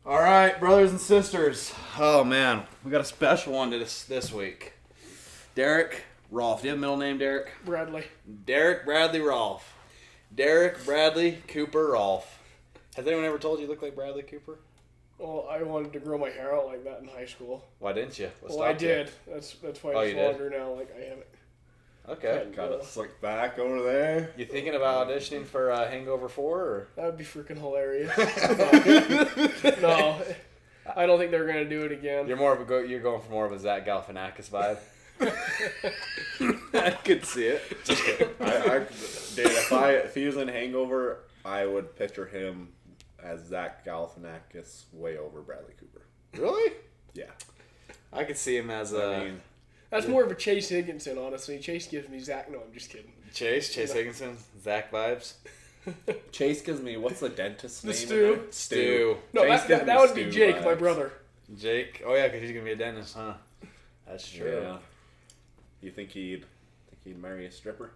All right, brothers and sisters. Oh man, we got a special one to this week. Derek Rolfe. Do you have a middle name, Derek? Bradley. Derek Bradley Rolfe. Derek Bradley Cooper Rolfe. Has anyone ever told you look like Bradley Cooper? Well, I wanted to grow my hair out like that in high school. Why didn't you? I did. That's why it's longer now. Like I haven't. Okay. Got it slicked back over there. You thinking about auditioning for Hangover 4? Or? That would be freaking hilarious. No, I don't think they're gonna do it again. You're you're going for more of a Zach Galifianakis vibe. I could see it. Dude, if he was in Hangover, I would picture him as Zach Galifianakis way over Bradley Cooper. Really? Yeah. I could see him as That's more of a Chase Higginson, honestly. Chase gives me Zach. No, I'm just kidding. Chase Higginson, Zach vibes. Chase gives me, what's the dentist's The name? Stu. Stu. No, Chase gives that me would be Stu Jake, vibes. my brother. Jake. Oh yeah, because he's gonna be a dentist, huh? That's true. Yeah. You think he'd marry a stripper?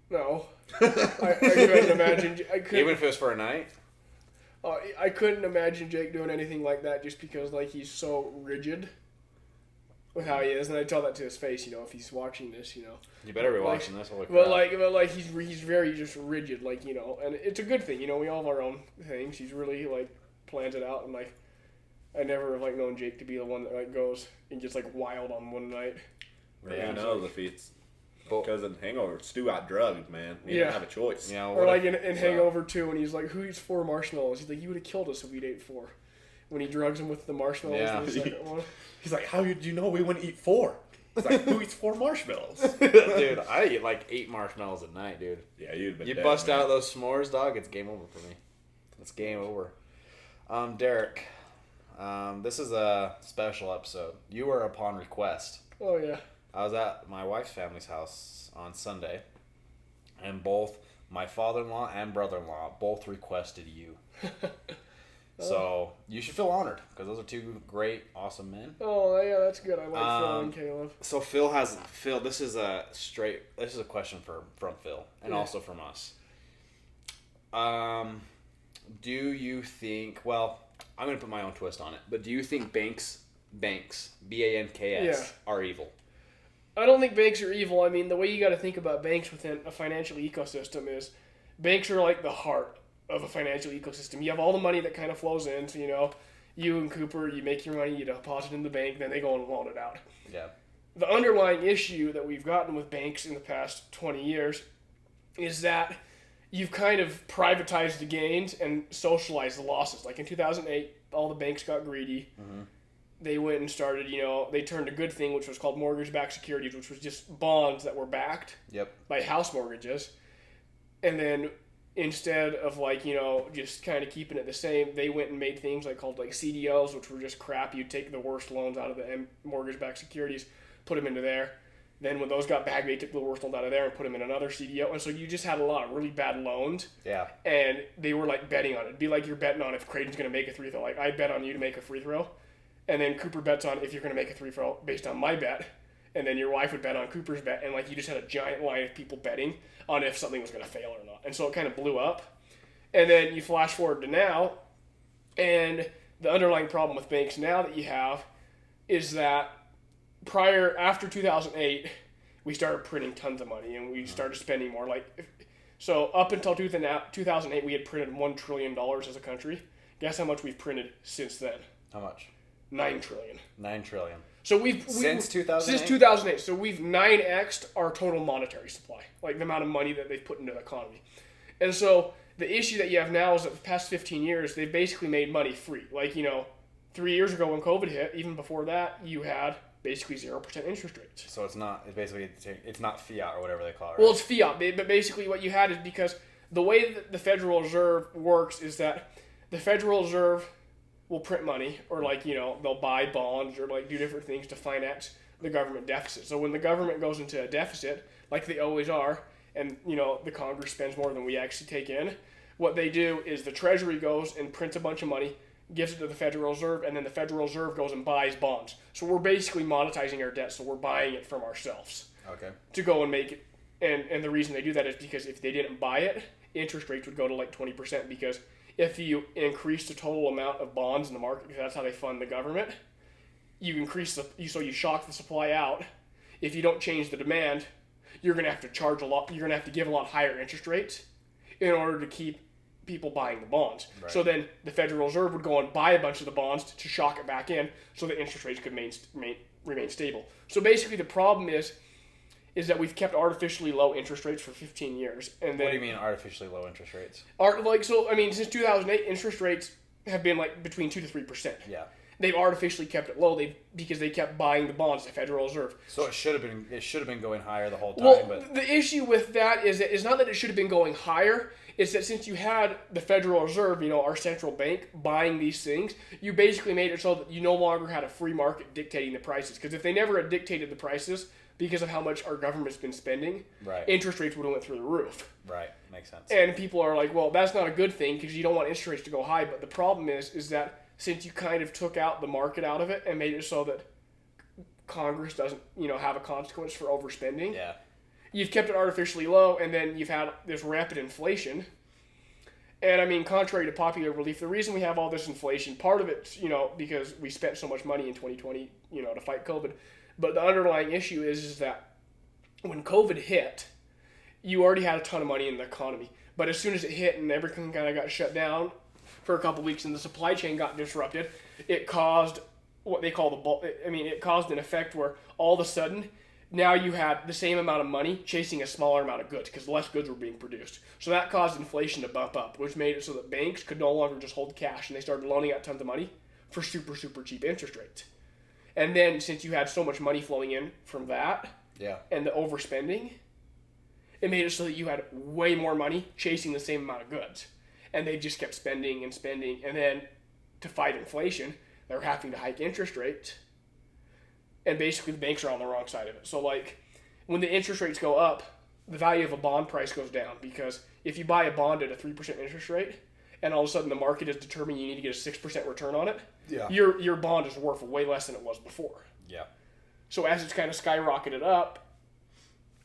No, I couldn't imagine. Even if it was for a night. I couldn't imagine Jake doing anything like that just because like he's so rigid with how he is, and I tell that to his face. You know, if he's watching this, you know. You better be watching this. Holy crap. But like he's very just rigid, like, you know, and it's a good thing. You know, we all have our own things. He's really like plans it out, and like I never have like known Jake to be the one that like goes and gets like wild on one night. Yeah, who knows if it's because in Hangover, Stu got drugged, man. He didn't have a choice. Yeah, or like in Hangover 2 when he's like, who eats 4 marshmallows? He's like, you would have killed us if we'd ate 4. When he drugs him with the marshmallows in the second one. He's like, how did you know we wouldn't eat 4? He's like, who eats 4 marshmallows? Dude, I eat like 8 marshmallows a night, dude. Yeah, you'd been You dead, bust man. out those s'mores, dog, it's game over for me. It's game over. Derek, this is a special episode. You were upon request. Oh, yeah. I was at my wife's family's house on Sunday, and both my father-in-law and brother-in-law both requested you. So you should feel honored because those are 2 great, awesome men. Oh, yeah, that's good. I like Phil and Caleb. So Phil. This is a question from Phil and also from us. Do you think? Well, I'm gonna put my own twist on it. But do you think banks, Banks, are evil? I don't think banks are evil. I mean, the way you got to think about banks within a financial ecosystem is banks are like the heart of a financial ecosystem. You have all the money that kind of flows in. So, you know, you and Cooper, you make your money, you deposit in the bank, then they go and loan it out. Yeah. The underlying issue that we've gotten with banks in the past 20 years is that you've kind of privatized the gains and socialized the losses. Like in 2008, all the banks got greedy. Mm-hmm. They went and started, you know, they turned a good thing, which was called mortgage-backed securities, which was just bonds that were backed by house mortgages. And then instead of, like, you know, just kind of keeping it the same, they went and made things called CDLs, which were just crap. You'd take the worst loans out of the mortgage-backed securities, put them into there. Then when those got back, they took the worst ones out of there and put them in another CDL. And so you just had a lot of really bad loans. Yeah. And they were, like, betting on it. It'd be like you're betting on if Creighton's going to make a free throw. Like, I bet on you to make a free throw. And then Cooper bets on if you're going to make a free throw based on my bet. And then your wife would bet on Cooper's bet. And, like, you just had a giant line of people betting on if something was going to fail or not. And so it kind of blew up. And then you flash forward to now. And the underlying problem with banks now that you have is that after 2008, we started printing tons of money. And we started spending more. So up until 2008, we had printed $1 trillion as a country. Guess how much we've printed since then? How much? $9 trillion. $9 trillion. So since 2008? Since 2008. So we've 9x'd our total monetary supply, like the amount of money that they've put into the economy. And so the issue that you have now is that the past 15 years, they've basically made money free. Like, you know, 3 years ago when COVID hit, even before that, you had basically 0% interest rates. So it's not fiat or whatever they call it, right? Well, it's fiat, but basically what you had is because the way that the Federal Reserve works is that the Federal Reserve will print money, or they'll buy bonds or do different things to finance the government deficit. So when the government goes into a deficit, like they always are, and the Congress spends more than we actually take in, what they do is the Treasury goes and prints a bunch of money, gives it to the Federal Reserve, and then the Federal Reserve goes and buys bonds. So we're basically monetizing our debt, so we're buying it from ourselves. Okay. To go and make it, and the reason they do that is because if they didn't buy it, interest rates would go to 20% because if you increase the total amount of bonds in the market, because that's how they fund the government, you shock the supply out. If you don't change the demand, you're going to have to charge a lot. You're going to have to give a lot higher interest rates in order to keep people buying the bonds. Right. So then the Federal Reserve would go and buy a bunch of the bonds to shock it back in, so that interest rates could remain stable. So basically, the problem is that we've kept artificially low interest rates for 15 years. And then, what do you mean artificially low interest rates? Since 2008, interest rates have been like between 2 to 3%. Yeah. They've artificially kept it low. Because they kept buying the bonds, the Federal Reserve. So it should have been going higher the whole time. Well, but the issue with that is that it's not that it should have been going higher. It's that since you had the Federal Reserve, our central bank, buying these things, you basically made it so that you no longer had a free market dictating the prices. Because if they never had dictated the prices because of how much our government's been spending, right, interest rates would have went through the roof. Right, makes sense. And people are like, well, that's not a good thing because you don't want interest rates to go high. But the problem is that since you kind of took out the market out of it and made it so that Congress doesn't, have a consequence for overspending. Yeah. You've kept it artificially low, and then you've had this rapid inflation. And I mean, contrary to popular belief, the reason we have all this inflation, part of it's, because we spent so much money in 2020, to fight COVID. But the underlying issue is that when COVID hit, you already had a ton of money in the economy. But as soon as it hit and everything kind of got shut down for a couple weeks and the supply chain got disrupted, it caused what they call it caused an effect where all of a sudden now you had the same amount of money chasing a smaller amount of goods because less goods were being produced. So that caused inflation to bump up, which made it so that banks could no longer just hold cash and they started loaning out tons of money for super, super cheap interest rates. And then since you had so much money flowing in from that and the overspending, it made it so that you had way more money chasing the same amount of goods. And they just kept spending and spending. And then to fight inflation, they're having to hike interest rates. And basically the banks are on the wrong side of it. So when the interest rates go up, the value of a bond price goes down. Because if you buy a bond at a 3% interest rate, and all of a sudden the market is determining you need to get a 6% return on it, your bond is worth way less than it was before. Yeah. So as it's kind of skyrocketed up,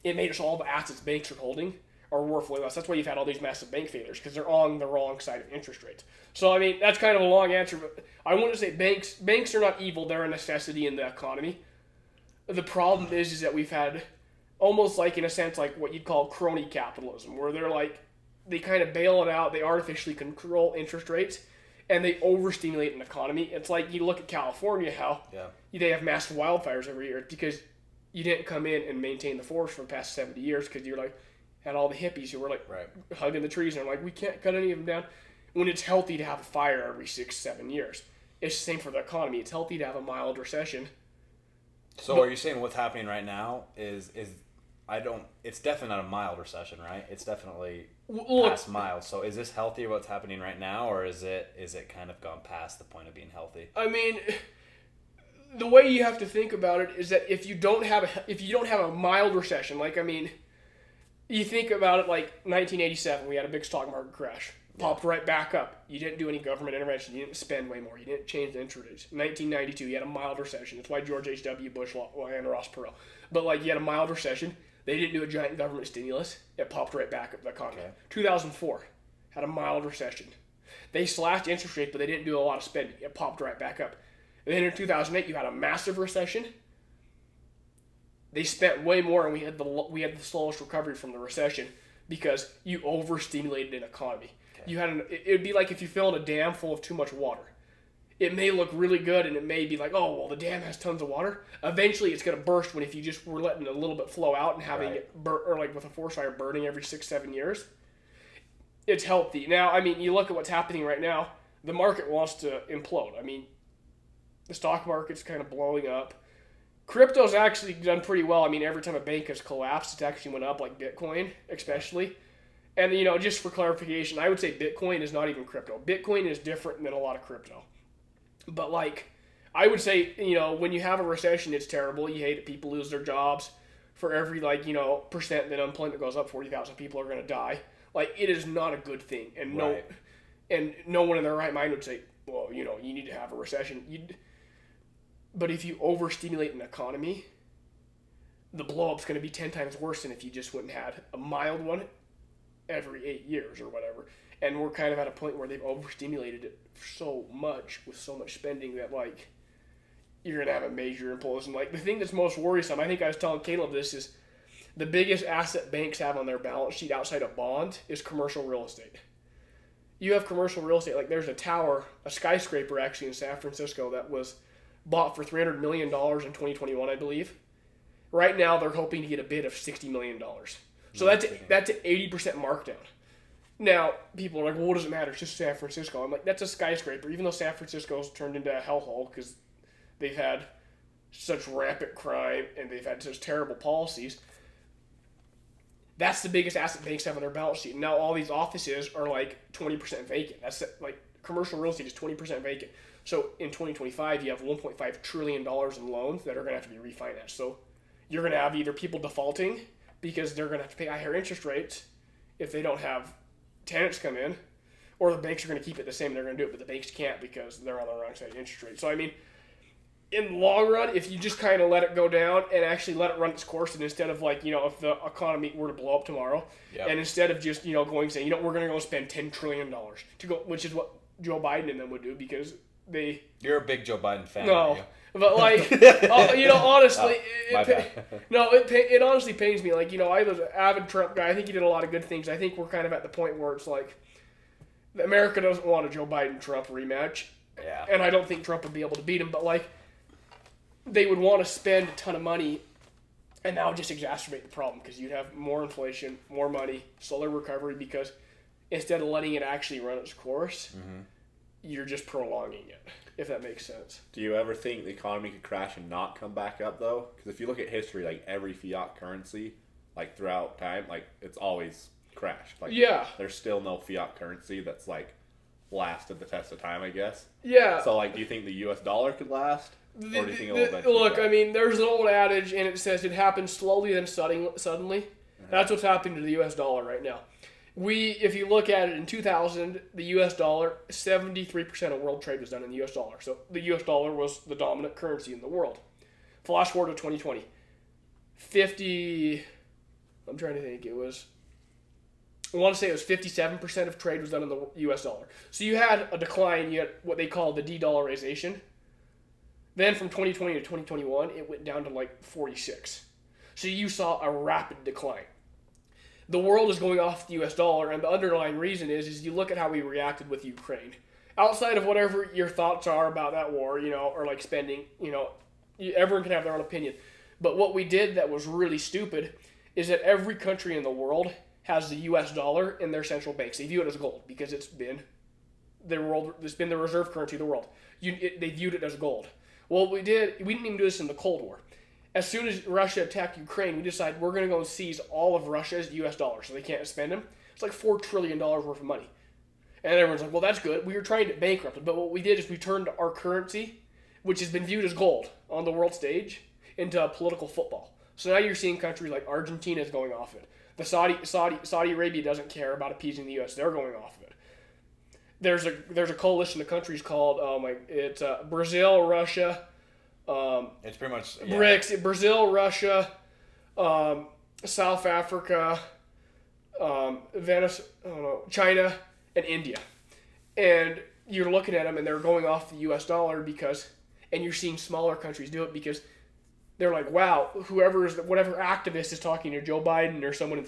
it made it so all the assets banks are holding are worth way less. That's why you've had all these massive bank failures, because they're on the wrong side of interest rates. So, I mean, that's kind of a long answer, but I wouldn't say banks are not evil. They're a necessity in the economy. The problem is that we've had almost like, in a sense, like what you'd call crony capitalism, where they kind of bail it out, they artificially control interest rates, and they overstimulate an economy. It's like you look at California, how they have massive wildfires every year because you didn't come in and maintain the forest for the past 70 years because you're had all the hippies who were hugging the trees and we can't cut any of them down. When it's healthy to have a fire every 6-7 years. It's the same for the economy. It's healthy to have a mild recession. So are you saying what's happening right now it's definitely not a mild recession, right? It's definitely past mild. So is this healthy what's happening right now, or is it kind of gone past the point of being healthy? I mean, the way you have to think about it is that if you don't have a mild recession, you think about it like 1987, we had a big stock market crash. Popped right back up. You didn't do any government intervention. You didn't spend way more. You didn't change the interest rates. 1992, you had a mild recession. That's why George H.W. Bush and Ross Perot. But you had a mild recession. They didn't do a giant government stimulus. It popped right back up the economy. Okay. 2004, had a mild recession. They slashed interest rates, but they didn't do a lot of spending. It popped right back up. And then in 2008, you had a massive recession. They spent way more, and we had the slowest recovery from the recession because you overstimulated an economy. Okay. It'd be like if you filled a dam full of too much water. It may look really good, and it may be like, oh, well, the dam has tons of water. Eventually, it's going to burst if you just were letting a little bit flow out and having it burn, or with a forest fire burning every 6-7 years. It's healthy. Now, you look at what's happening right now. The market wants to implode. The stock market's kind of blowing up. Crypto's actually done pretty well. Every time a bank has collapsed, it's actually went up, like Bitcoin, especially. And, just for clarification, I would say Bitcoin is not even crypto. Bitcoin is different than a lot of crypto. But, I would say, when you have a recession, it's terrible. You hate it. People lose their jobs. For every, percent that unemployment goes up, 40,000 people are going to die. It is not a good thing. And no one in their right mind would say, well, you need to have a recession. But if you overstimulate an economy, the blow-up's going to be 10 times worse than if you just went and had a mild one every 8 years or whatever. and we're kind of at a point where they've overstimulated it so much with so much spending that like you're gonna have a major implosion. Like the thing that's most worrisome, I think I was telling Caleb this, is the biggest asset banks have on their balance sheet outside of bond is commercial real estate. You have commercial real estate, like there's a tower, a skyscraper actually in San Francisco that was bought for $300 million in 2021, I believe. Right now, they're hoping to get a bid of $60 million. So that's an 80% markdown. Now, people are like, well, what does it matter? It's just San Francisco. I'm like, that's a skyscraper. Even though San Francisco's turned into a hellhole because they've had such rampant crime and they've had such terrible policies, that's the biggest asset banks have on their balance sheet. And now all these offices are like 20% vacant. That's like commercial real estate is 20% vacant. So in 2025, you have $1.5 trillion in loans that are going to have to be refinanced. So you're going to have either people defaulting because they're going to have to pay higher interest rates if they don't have tenants come in, or the banks are going to keep it the same and they're going to do it, but the banks can't because they're on the wrong side of interest rate. So, I mean, in the long run, if you just kind of let it go down and actually let it run its course, and instead of like, if the economy were to blow up tomorrow, and instead of just, going saying, we're going to go spend $10 trillion to go, which is what Joe Biden and them would do because they... You're a big Joe Biden fan, no, aren't you? But like, honestly, it honestly pains me. Like, I was an avid Trump guy. I think he did a lot of good things. I think we're kind of at the point where it's like, America doesn't want a Joe Biden-Trump rematch. Yeah. And I don't think Trump would be able to beat him. But like, they would want to spend a ton of money, and that would just exacerbate the problem because you'd have more inflation, more money, slower recovery because instead of letting it actually run its course, you're just prolonging it, if that makes sense. Do you ever think the economy could crash and not come back up, though? Because if you look at history, like every fiat currency, like throughout time, like it's always crashed. Like, there's still no fiat currency that's like lasted the test of time, I guess. Yeah. So, like, do you think the U.S. dollar could last? Or do you think it'll eventually look, crash? I mean, there's an old adage, and it says it happens slowly then suddenly. That's what's happening to the U.S. dollar right now. If you look at it in 2000, the U.S. dollar, 73% of world trade was done in the U.S. dollar. So the U.S. dollar was the dominant currency in the world. Flash forward to 2020. I want to say it was 57% of trade was done in the U.S. dollar. So you had a decline, you had what they call the de-dollarization. Then from 2020 to 2021, it went down to like 46. So you saw a rapid decline. The world is going off the U.S. dollar, and the underlying reason is you look at how we reacted with Ukraine. Outside of whatever your thoughts are about that war, or like spending, everyone can have their own opinion. But what we did that was really stupid is that every country in the world has the U.S. dollar in their central banks. They view it as gold because it's been the reserve currency of the world. They viewed it as gold. Well, we didn't even do this in the Cold War. As soon as Russia attacked Ukraine, we decided we're going to go and seize all of Russia's U.S. dollars so they can't spend them. It's like $4 trillion worth of money. And everyone's like, well, that's good. We were trying to bankrupt it. But what we did is we turned our currency, which has been viewed as gold on the world stage, into political football. So now you're seeing countries like Argentina is going off it. The Saudi Arabia doesn't care about appeasing the U.S. They're going off of it. There's a coalition of countries called, it's Brazil, Russia, it's pretty much BRICS, Brazil, Russia, South Africa, China, and India. And you're looking at them and they're going off the U.S. dollar and you're seeing smaller countries do it because they're like, wow, whatever activist is talking to Joe Biden or someone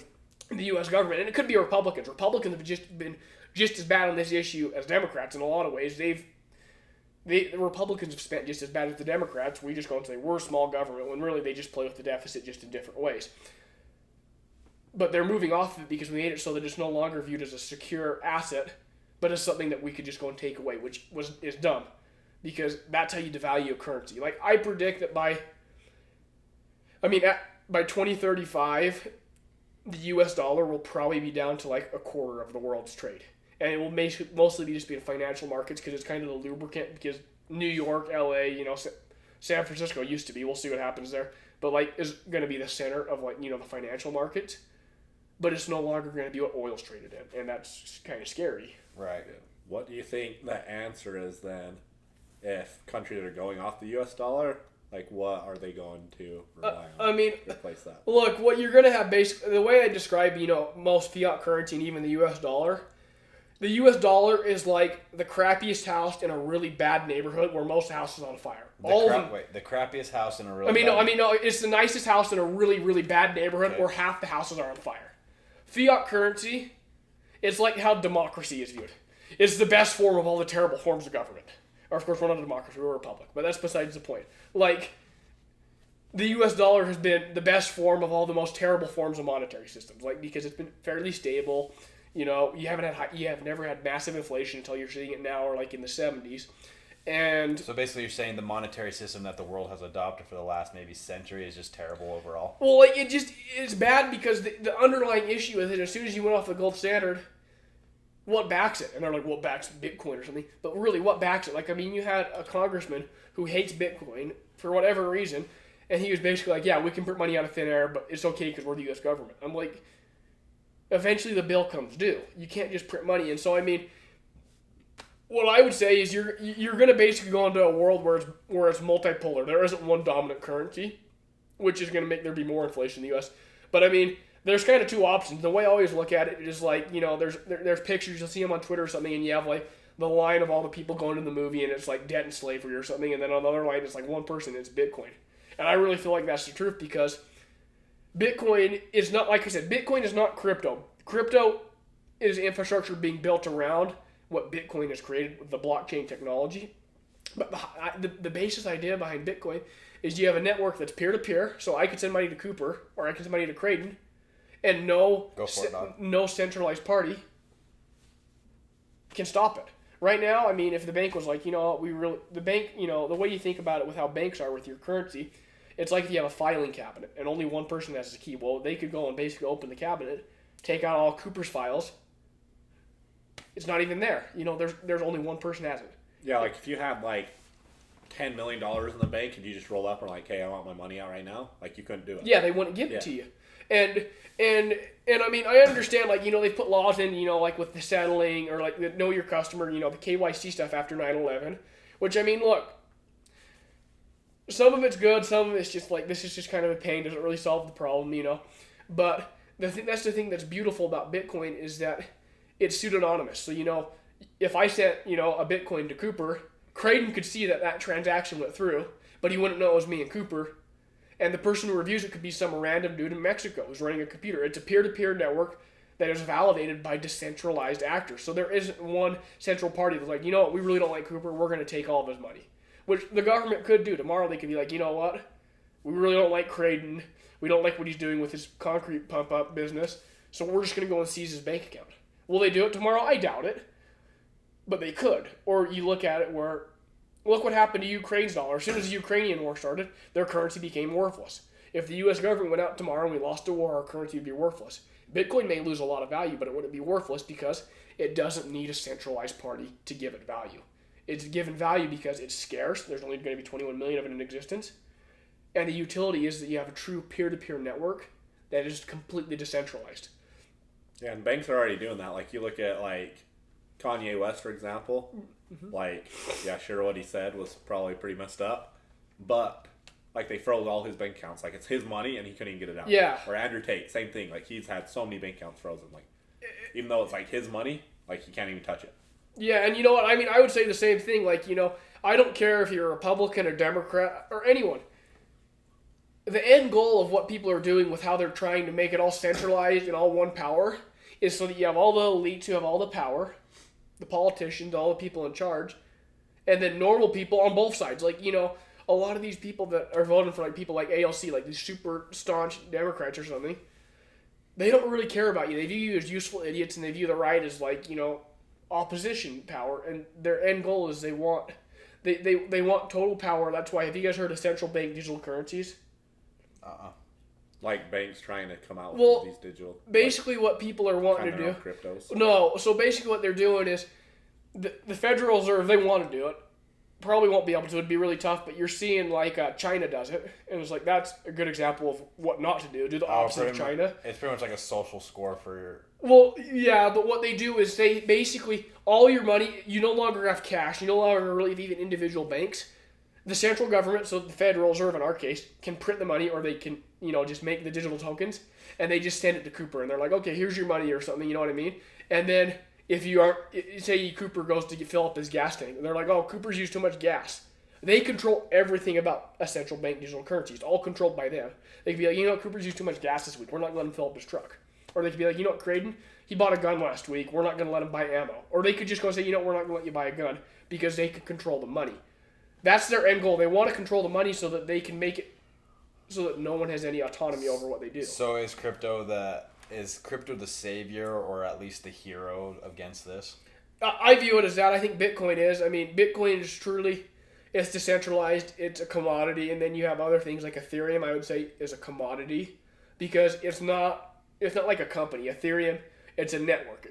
in the U.S. government, and it could be Republicans. Republicans have just been just as bad on this issue as Democrats in a lot of ways. The Republicans have spent just as bad as the Democrats. We just go and say, we're small government, when really they just play with the deficit just in different ways. But they're moving off of it because we made it so that it's no longer viewed as a secure asset, but as something that we could just go and take away, which is dumb. Because that's how you devalue a currency. Like, I predict that by 2035, the U.S. dollar will probably be down to like a quarter of the world's trade. And it will mostly be just be in financial markets because it's kind of the lubricant because New York, L.A., San Francisco used to be. We'll see what happens there. But like is going to be the center of the financial markets. But it's no longer going to be what oil's traded in. And that's kind of scary. Right. What do you think the answer is then if countries are going off the U.S. dollar? Like, what are they going to rely on to replace that? Look, what you're going to have basically, the way I describe, most fiat currency and even the U.S. dollar, The U.S. dollar is like the crappiest house in a really bad neighborhood where most houses on fire. The crappiest house in a really no, it's the nicest house in a really, really bad neighborhood where half the houses are on fire. Fiat currency, it's like how democracy is viewed. It's the best form of all the terrible forms of government. Or, of course, we're not a democracy, we're a republic, but that's besides the point. Like, the U.S. dollar has been the best form of all the most terrible forms of monetary systems, like, because it's been fairly stable. You know, you have never had massive inflation until you're seeing it now, or like in the 70s. And so basically, you're saying the monetary system that the world has adopted for the last maybe century is just terrible overall. Well, like it's bad because the underlying issue is that as soon as you went off the gold standard, what backs it? And they're like, what backs Bitcoin or something? But really, what backs it? Like, I mean, you had a congressman who hates Bitcoin for whatever reason, and he was basically like, yeah, we can print money out of thin air, but it's okay because we're the U.S. government. I'm like, eventually the bill comes due. You can't just print money. And so, I mean, what I would say is you're going to basically go into a world where it's multipolar. There isn't one dominant currency, which is going to make there be more inflation in the U.S. But, I mean, there's kind of two options. The way I always look at it is like, you know, there's pictures. You'll see them on Twitter or something, and you have, like, the line of all the people going to the movie, and it's, like, debt and slavery or something. And then on the other line, it's, like, one person, and it's Bitcoin. And I really feel like that's the truth because Bitcoin is not, like I said, Bitcoin is not crypto. Crypto is infrastructure being built around what Bitcoin has created with the blockchain technology. But the basis idea behind Bitcoin is you have a network that's peer-to-peer, so I could send money to Cooper or I can send money to Creighton, and no centralized party can stop it. Right now, I mean, if the bank was like, you know, the bank, you know, the way you think about it with how banks are with your currency, it's like if you have a filing cabinet and only one person has the key. Well, they could go and basically open the cabinet, take out all Cooper's files. It's not even there. You know, there's only one person has it. Yeah, like if you had like $10 million in the bank and you just roll up and like, hey, I want my money out right now, like you couldn't do it. Yeah, they wouldn't give it to you. And I mean, I understand, like, you know, they put laws in, you know, like with the settling or like the know your customer, you know, the KYC stuff after 9/11, which, I mean, look, some of it's good, some of it's just like, this is just kind of a pain, doesn't really solve the problem, you know. But that's the thing that's beautiful about Bitcoin is that it's pseudonymous. So, you know, if I sent, you know, a Bitcoin to Cooper, Creighton could see that transaction went through, but he wouldn't know it was me and Cooper. And the person who reviews it could be some random dude in Mexico who's running a computer. It's a peer-to-peer network that is validated by decentralized actors. So there isn't one central party that's like, you know what, we really don't like Cooper, we're going to take all of his money. Which the government could do. Tomorrow they could be like, you know what, we really don't like Creighton, we don't like what he's doing with his concrete pump-up business, so we're just going to go and seize his bank account. Will they do it tomorrow? I doubt it. But they could. Or you look at it where, look what happened to Ukraine's dollar. As soon as the Ukrainian war started, their currency became worthless. If the U.S. government went out tomorrow and we lost a war, our currency would be worthless. Bitcoin may lose a lot of value, but it wouldn't be worthless because it doesn't need a centralized party to give it value. It's given value because it's scarce. There's only going to be 21 million of it in existence. And the utility is that you have a true peer-to-peer network that is completely decentralized. Yeah, and banks are already doing that. Like, you look at, like, Kanye West, for example. Mm-hmm. Like, yeah, sure, what he said was probably pretty messed up. But, like, they froze all his bank accounts. Like, it's his money, and he couldn't even get it out. Yeah. Or Andrew Tate, same thing. Like, he's had so many bank accounts frozen. Like, even though it's, like, his money, like, he can't even touch it. Yeah, and you know what? I mean, I would say the same thing. Like, you know, I don't care if you're a Republican or Democrat or anyone. The end goal of what people are doing with how they're trying to make it all centralized and all one power is so that you have all the elites who have all the power, the politicians, all the people in charge, and then normal people on both sides. Like, you know, a lot of these people that are voting for, like, people like ALC, like these super staunch Democrats or something, they don't really care about you. They view you as useful idiots, and they view the right as, like, you know, opposition power. And their end goal is they want total power. That's why, have you guys heard of central bank digital currencies? Like banks trying to come out with these digital... Basically, like, what people are wanting to do... Cryptos. No, so basically what they're doing is the Federal Reserve, they want to do it. Probably won't be able to. It'd be really tough, but you're seeing, like, China does it. And it's like, that's a good example of what not to do. Do the opposite of China. It's pretty much like a social score for your... Well, yeah, but what they do is they basically, all your money, you no longer have cash. You no longer really have even individual banks. The central government, so the Federal Reserve in our case, can print the money, or they can, you know, just make the digital tokens, and they just send it to Cooper, and they're like, okay, here's your money or something, you know what I mean? And then if you are, say Cooper goes to fill up his gas tank, and they're like, oh, Cooper's used too much gas. They control everything about a central bank digital currency. It's all controlled by them. They could be like, you know what, Cooper's used too much gas this week. We're not going to let him fill up his truck. Or they could be like, you know what, Creighton, he bought a gun last week. We're not going to let him buy ammo. Or they could just go say, you know, we're not going to let you buy a gun because they could control the money. That's their end goal. They want to control the money so that they can make it so that no one has any autonomy over what they do. So is crypto the savior or at least the hero against this? I view it as that. I think Bitcoin is. I mean, Bitcoin is truly, it's decentralized. It's a commodity. And then you have other things like Ethereum, I would say, is a commodity because it's not like a company. Ethereum, it's a network.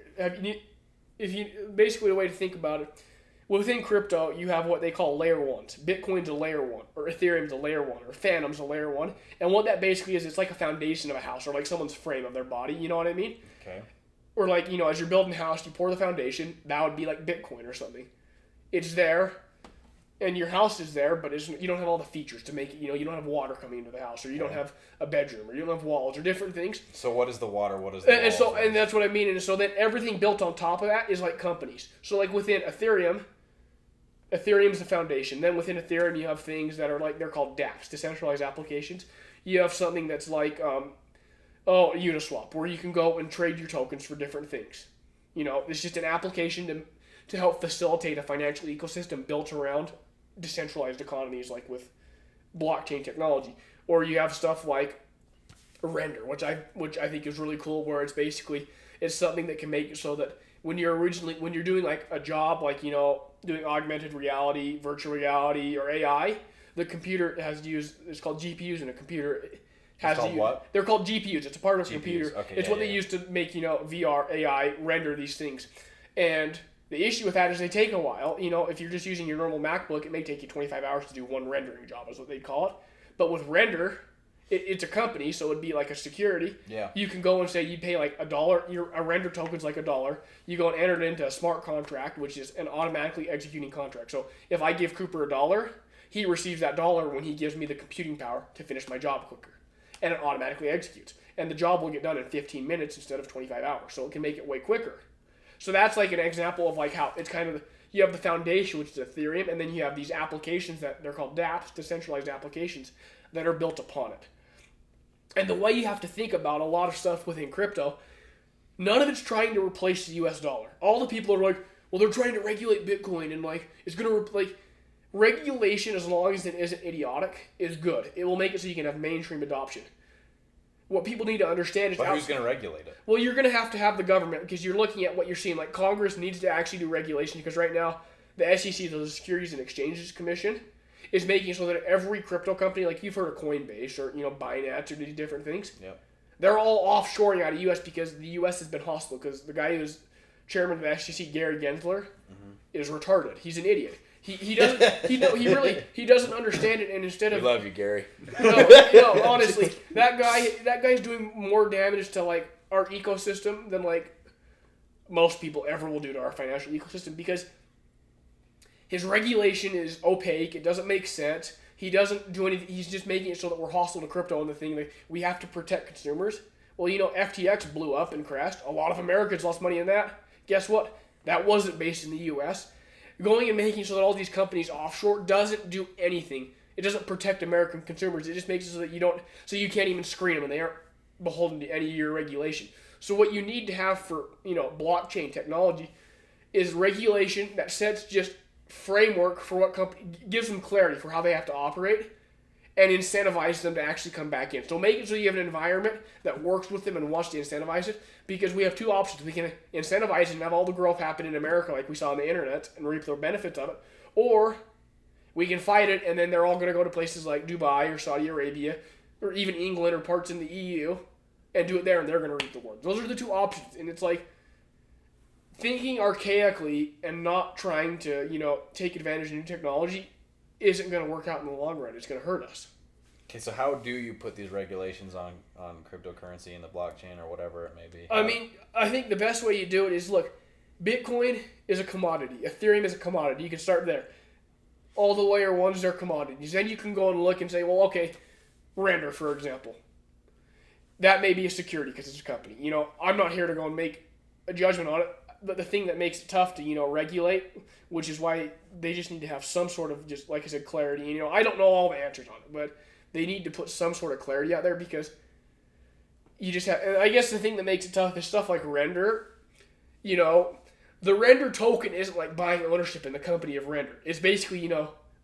Basically the way to think about it, within crypto, you have what they call layer ones. Bitcoin's a layer one, or Ethereum's a layer one, or Phantom's a layer one. And what that basically is, it's like a foundation of a house, or like someone's frame of their body. You know what I mean? Okay. Or like, you know, as you're building a house, you pour the foundation. That would be like Bitcoin or something. It's there, and your house is there, but you don't have all the features to make it. You know, you don't have water coming into the house, or you don't have a bedroom, or you don't have walls, or different things. So what is the water? What is the walls? And that's what I mean. And so then everything built on top of that is like companies. So like within Ethereum's the foundation. Then within Ethereum, you have things that are like, they're called dApps, decentralized applications. You have something that's like, Uniswap, where you can go and trade your tokens for different things. You know, it's just an application to help facilitate a financial ecosystem built around decentralized economies, like with blockchain technology. Or you have stuff like Render, which I think is really cool, where it's something that can make it so that when you're doing like a job, like, you know, doing augmented reality, virtual reality, or AI, the computer has to use, it's called GPUs in a computer. What? They're called GPUs. It's a part of a GPUs. computer. Okay, it's what they use to make, you know, VR, AI, render these things. And the issue with that is they take a while. You know, if you're just using your normal MacBook, it may take you 25 hours to do one rendering job, is what they'd call it. But with Render, it's a company, so it'd be like a security. Yeah. You can go and say you pay like $1. A render token's like $1. You go and enter it into a smart contract, which is an automatically executing contract. So if I give Cooper $1, he receives that $1 when he gives me the computing power to finish my job quicker. And it automatically executes. And the job will get done in 15 minutes instead of 25 hours. So it can make it way quicker. So that's like an example of like how it's kind of, you have the foundation, which is Ethereum, and then you have these applications that they're called dApps, decentralized applications, that are built upon it. And the way you have to think about a lot of stuff within crypto, none of it's trying to replace the US dollar. All the people are like, well, they're trying to regulate Bitcoin, and like, it's going to, like, regulation, as long as it isn't idiotic, is good. It will make it so you can have mainstream adoption. What people need to understand is... But who's going to regulate it? Well, you're going to have the government, because you're looking at what you're seeing. Like, Congress needs to actually do regulation, because right now, the SEC, the Securities and Exchanges Commission, is making so that every crypto company, like you've heard of Coinbase or, you know, Binance or these different things, yep, they're all offshoring out of U.S. because the U.S. has been hostile, because the guy who's chairman of the SEC, Gary Gensler, is retarded. He's an idiot. He doesn't understand it, and instead of... We love you, Gary. No, honestly, that guy's doing more damage to like our ecosystem than like most people ever will do to our financial ecosystem, because his regulation is opaque. It doesn't make sense. He doesn't do anything. He's just making it so that we're hostile to crypto and the thing that we have to protect consumers. Well, you know, FTX blew up and crashed. A lot of Americans lost money in that. Guess what? That wasn't based in the U.S. Going and making so that all these companies offshore doesn't do anything. It doesn't protect American consumers. It just makes it so that you can't even screen them, and they aren't beholden to any of your regulation. So what you need to have for, you know, blockchain technology is regulation that sets just framework for what company, gives them clarity for how they have to operate, and incentivize them to actually come back in. So make it so you have an environment that works with them and wants to incentivize it, because we have two options. We can incentivize and have all the growth happen in America like we saw on the internet and reap the benefits of it, or we can fight it, and then they're all going to go to places like Dubai or Saudi Arabia or even England or parts in the EU and do it there, and they're going to reap the rewards. Those are the two options, and it's like thinking archaically and not trying to, you know, take advantage of new technology isn't going to work out in the long run. It's going to hurt us. Okay, so how do you put these regulations on cryptocurrency and the blockchain or whatever it may be? I mean, I think the best way you do it is, look, Bitcoin is a commodity. Ethereum is a commodity. You can start there. All the layer ones are commodities. Then you can go and look and say, well, okay, Render, for example. That may be a security because it's a company. You know, I'm not here to go and make a judgment on it. but the thing that makes it tough to regulate, which is why they just need to have some sort of, just like I said, clarity. And I don't know all the answers on it, but they need to put some sort of clarity out there, because you just have. And I guess the thing that makes it tough is stuff like render. The render token isn't like buying ownership in the company of render. It's basically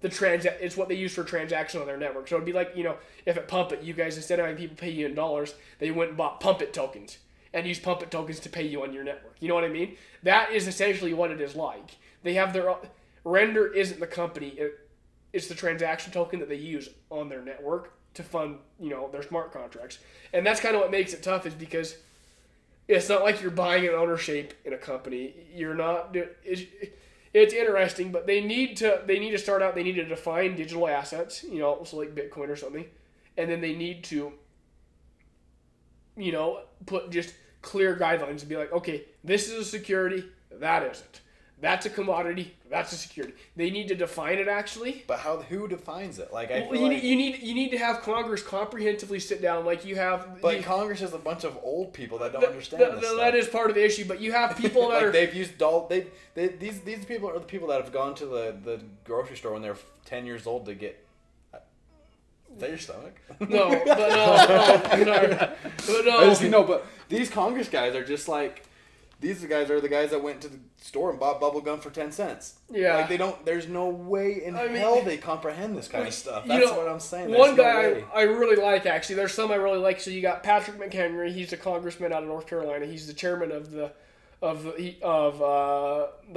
it's what they use for transaction on their network. So it'd be like if at Pump It, you guys, instead of having people pay you in dollars, they went and bought Pump It tokens and use Pump It tokens to pay you on your network. You know what I mean? That is essentially what it is like. They have their render isn't the company. It's the transaction token that they use on their network to fund their smart contracts. And that's kind of what makes it tough, is because it's not like you're buying an ownership in a company. You're not. It's interesting, but they need to start out. They need to define digital assets, so like Bitcoin or something, and then they need to, put just clear guidelines and be like, okay, this is a security, that isn't. That's a commodity, that's a security. They need to define it actually. But who defines it? Like you need to have Congress comprehensively sit down, like you have. But Congress has a bunch of old people that don't understand this stuff. That is part of the issue. But you have people that like are. They've used these people are the people that have gone to the grocery store when they're 10 years old to get. Is that your stomach? No, but no. But these Congress guys are just like. These guys are the guys that went to the store and bought bubble gum for 10 cents. Yeah. Like, they don't, there's no way in hell they comprehend this kind of stuff. That's what I'm saying. There's one guy I really like, actually. There's some I really like. So you got Patrick McHenry. He's a congressman out of North Carolina. He's the chairman of the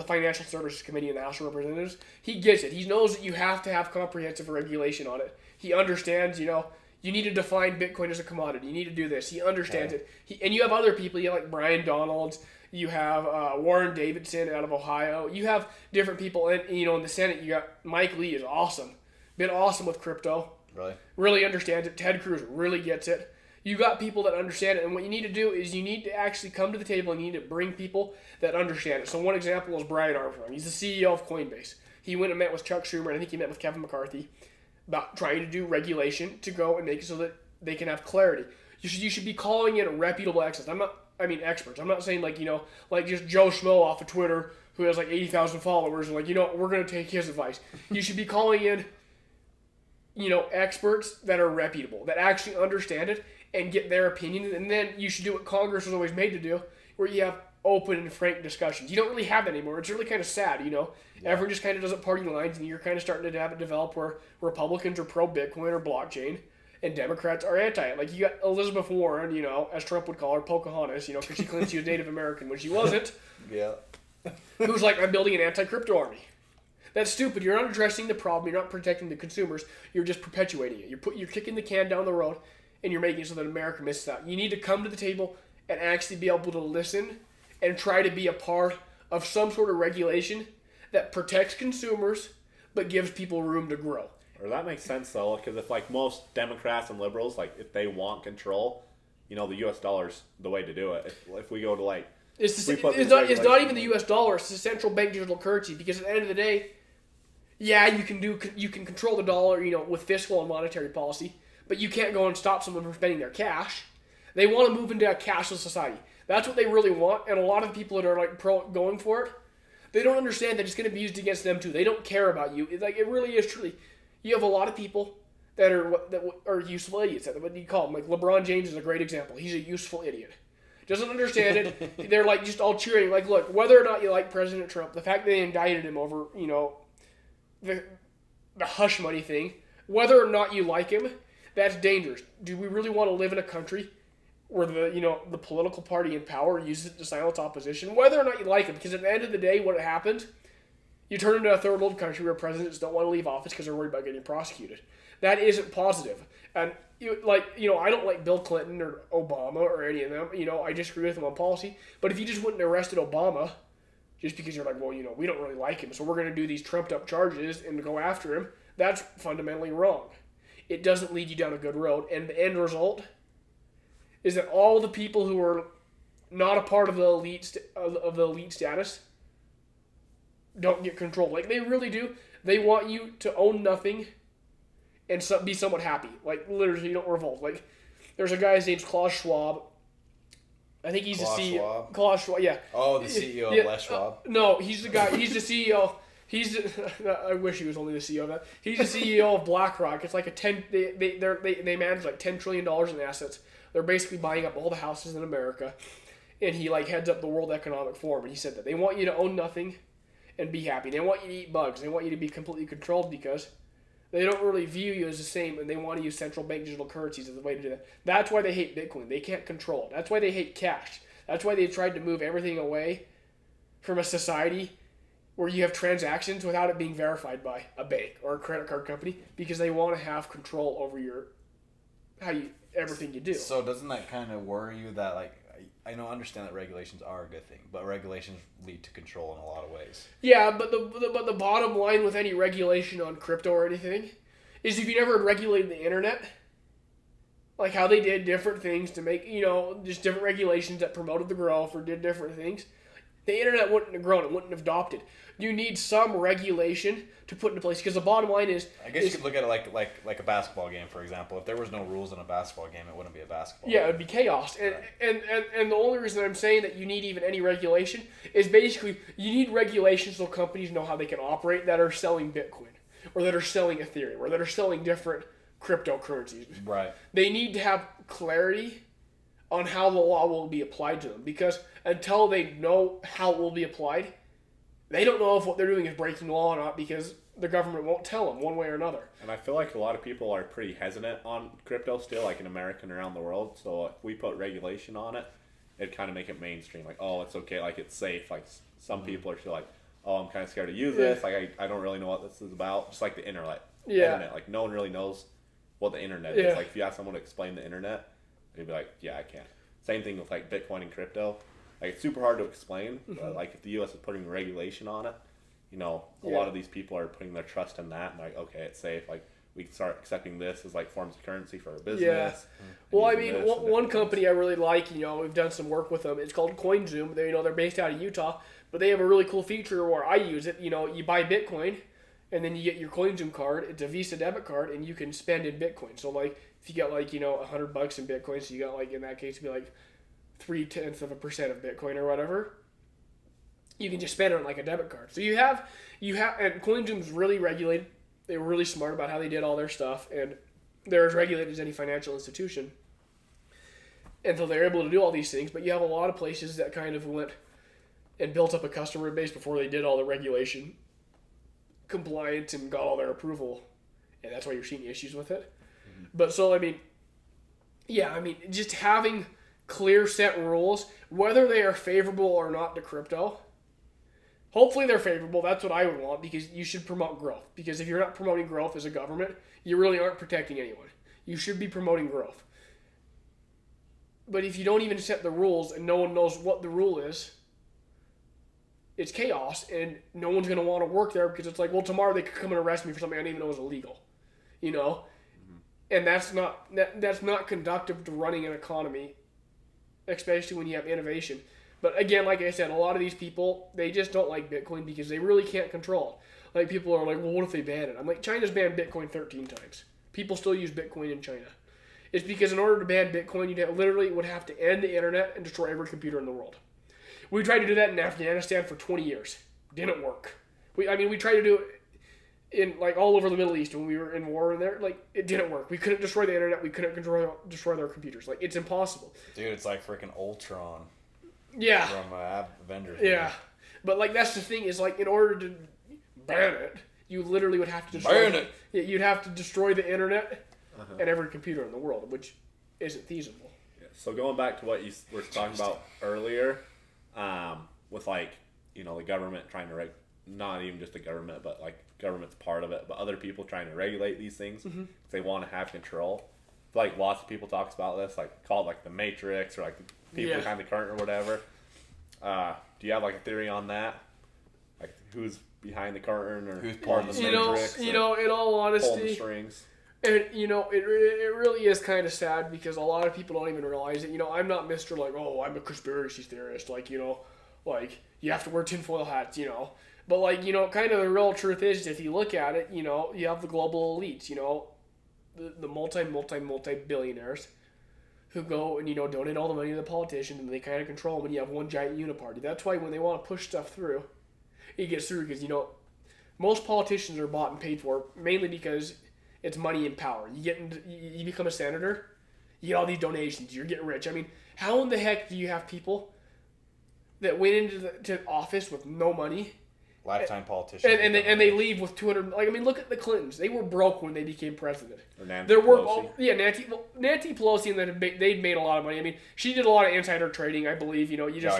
Financial Services Committee in the House of Representatives. He gets it. He knows that you have to have comprehensive regulation on it. He understands, you need to define Bitcoin as a commodity. You need to do this. He understands it. And you have other people. You have like Brian Donalds. You have Warren Davidson out of Ohio. You have different people. And, in the Senate, you got Mike Lee is awesome. Been awesome with crypto. Really? Really understands it. Ted Cruz really gets it. You got people that understand it. And what you need to do is you need to actually come to the table and you need to bring people that understand it. So one example is Brian Armstrong. He's the CEO of Coinbase. He went and met with Chuck Schumer, and I think he met with Kevin McCarthy about trying to do regulation to go and make it so that they can have clarity. You should be calling in reputable experts. Experts. I'm not saying like just Joe Schmo off of Twitter who has like 80,000 followers and like we're gonna take his advice. You should be calling in experts that are reputable, that actually understand it and get their opinion, and then you should do what Congress was always made to do, where you have open and frank discussions. You don't really have that anymore. It's really kind of sad, Yeah. Everyone just kind of does it party lines, and you're kind of starting to have it develop where Republicans are pro-Bitcoin or blockchain, and Democrats are anti it. Like, you got Elizabeth Warren, as Trump would call her, Pocahontas, because she claims she was Native American when she wasn't. Yeah. Who's like, I'm building an anti-crypto army. That's stupid. You're not addressing the problem. You're not protecting the consumers. You're just perpetuating it. You're kicking the can down the road, and you're making it so that America misses out. You need to come to the table and actually be able to listen and try to be a part of some sort of regulation that protects consumers but gives people room to grow. Or that makes sense, though, because if, like, most Democrats and liberals, like, if they want control, the U.S. dollar's the way to do it. If we go to, like... It's not even the U.S. dollar. It's the central bank digital currency, because at the end of the day, yeah, you can control the dollar, with fiscal and monetary policy, but you can't go and stop someone from spending their cash. They want to move into a cashless society. That's what they really want, and a lot of people that are, like, going for it, they don't understand that it's going to be used against them, too. They don't care about you. It really is truly... You have a lot of people that are useful idiots. What do you call them? Like LeBron James is a great example. He's a useful idiot. Doesn't understand it. They're like just all cheering. Like, look, whether or not you like President Trump, the fact that they indicted him over, the hush money thing, whether or not you like him, that's dangerous. Do we really want to live in a country where the political party in power uses it to silence opposition, whether or not you like him? Because at the end of the day, what happens? You turn into a third world country where presidents don't want to leave office because they're worried about getting prosecuted. That isn't positive. And, I don't like Bill Clinton or Obama or any of them. I disagree with them on policy. But if you just went and arrested Obama just because you're like, well, we don't really like him, so we're going to do these trumped-up charges and go after him, that's fundamentally wrong. It doesn't lead you down a good road. And the end result is that all the people who are not a part of the elite status don't get control. Like, they really do. They want you to own nothing and be somewhat happy. Like, literally, you don't revolt. Like, there's a guy, his name's Klaus Schwab. I think he's Klaus the CEO. Schwab? Klaus Schwab, yeah. Oh, the CEO of Les Schwab? No, he's the guy. He's the CEO. I wish he was only the CEO of that. He's the CEO of BlackRock. It's like they manage like $10 trillion in assets. They're basically buying up all the houses in America. And he like heads up the World Economic Forum. And he said that they want you to own nothing and be happy. They want you to eat bugs. They want you to be completely controlled because they don't really view you as the same, and they want to use central bank digital currencies as the way to do that. That's why they hate Bitcoin. They can't control it. That's why they hate cash. That's why they tried to move everything away from a society where you have transactions without it being verified by a bank or a credit card company, because they want to have control over everything you do. So doesn't that kind of worry you that, like, I understand that regulations are a good thing, but regulations lead to control in a lot of ways. Yeah, but the bottom line with any regulation on crypto or anything is, if you never regulated the internet, like how they did different things to make, just different regulations that promoted the growth or did different things, the internet wouldn't have grown. It wouldn't have adopted. You need some regulation to put into place, because the bottom line is... I guess you could look at it like a basketball game, for example. If there was no rules in a basketball game, it wouldn't be a basketball game. It would be chaos. And the only reason I'm saying that you need even any regulation is basically you need regulations so companies know how they can operate that are selling Bitcoin or that are selling Ethereum or that are selling different cryptocurrencies. Right. They need to have clarity on how the law will be applied to them, because until they know how it will be applied, they don't know if what they're doing is breaking law or not, because the government won't tell them one way or another. And I feel like a lot of people are pretty hesitant on crypto still, like in America and around the world. So if we put regulation on it, it'd kind of make it mainstream. Like, oh, it's okay, like it's safe. Like some people are still like, oh, I'm kind of scared to use this. Like I don't really know what this is about. Just like the internet. Internet. Like no one really knows what the internet is. Like if you ask someone to explain the internet, they'd be like, yeah, I can't. Same thing with like Bitcoin and crypto. Like it's super hard to explain. But like if the U.S. is putting regulation on it, a lot of these people are putting their trust in that, and like, okay, it's safe. Like we can start accepting this as like forms of currency for our business. Yeah. Well, I mean, one company I really like, we've done some work with them. It's called CoinZoom. They're based out of Utah, but they have a really cool feature where I use it. You buy Bitcoin, and then you get your CoinZoom card. It's a Visa debit card, and you can spend in Bitcoin. So like if you got like $100 in Bitcoin, so you got like in that case it'd be like 0.3% of Bitcoin or whatever. You can just spend it on like a debit card. So you have, and CoinZoom's really regulated. They were really smart about how they did all their stuff, and they're as regulated as any financial institution. And so they're able to do all these things, but you have a lot of places that kind of went and built up a customer base before they did all the regulation compliance and got all their approval, and that's why you're seeing issues with it. Mm-hmm. But so, I mean, just having clear set rules, whether they are favorable or not to crypto. Hopefully they're favorable. That's what I would want, because you should promote growth. Because if you're not promoting growth as a government, you really aren't protecting anyone. You should be promoting growth. But if you don't even set the rules and no one knows what the rule is, it's chaos, and no one's going to want to work there, because it's like, well, tomorrow they could come and arrest me for something I didn't even know was illegal. Mm-hmm. And that's not conducive to running an economy, especially when you have innovation. But again, like I said, a lot of these people, they just don't like Bitcoin because they really can't control it. Like, people are like, well, what if they ban it? I'm like, China's banned Bitcoin 13 times. People still use Bitcoin in China. It's because in order to ban Bitcoin, you literally would have to end the internet and destroy every computer in the world. We tried to do that in Afghanistan for 20 years. Didn't work. We tried to do it in like all over the Middle East when we were in war in there. Like, it didn't work. We couldn't destroy the internet. We couldn't destroy their computers. Like, it's impossible. Dude, it's like freaking Ultron. Yeah. From Avengers. Yeah. But like, that's the thing, is like, in order to ban it, you literally would have to destroy it. Yeah, you'd have to destroy the internet and every computer in the world, which isn't feasible. Yeah. So going back to what you were talking about earlier, with like, the government trying to not even just the government, but like government's part of it, but other people trying to regulate these things because they want to have control. Like lots of people talks about this, like called like the Matrix, or like the people behind the curtain or whatever. Do you have like a theory on that? Like who's behind the curtain, or who's pulling the Matrix? In all honesty, pulling the strings. And it really is kind of sad, because a lot of people don't even realize it. I'm not Mr. like, oh, I'm a conspiracy theorist. Like, like you have to wear tinfoil hats. But like, kind of the real truth is, if you look at it, you have the global elites. The multi billionaires who go and, donate all the money to the politicians, and they kind of control them, and you have one giant uniparty. That's why when they want to push stuff through, it gets through because, most politicians are bought and paid for mainly because it's money and power. You become a senator, you get all these donations, you're getting rich. I mean, how in the heck do you have people that went into office with no money? Lifetime politician. And they leave with 200. Look at the Clintons. They were broke when they became president. Or Nancy Pelosi. Nancy Pelosi, and then they'd made a lot of money. I mean, she did a lot of insider trading, I believe. You just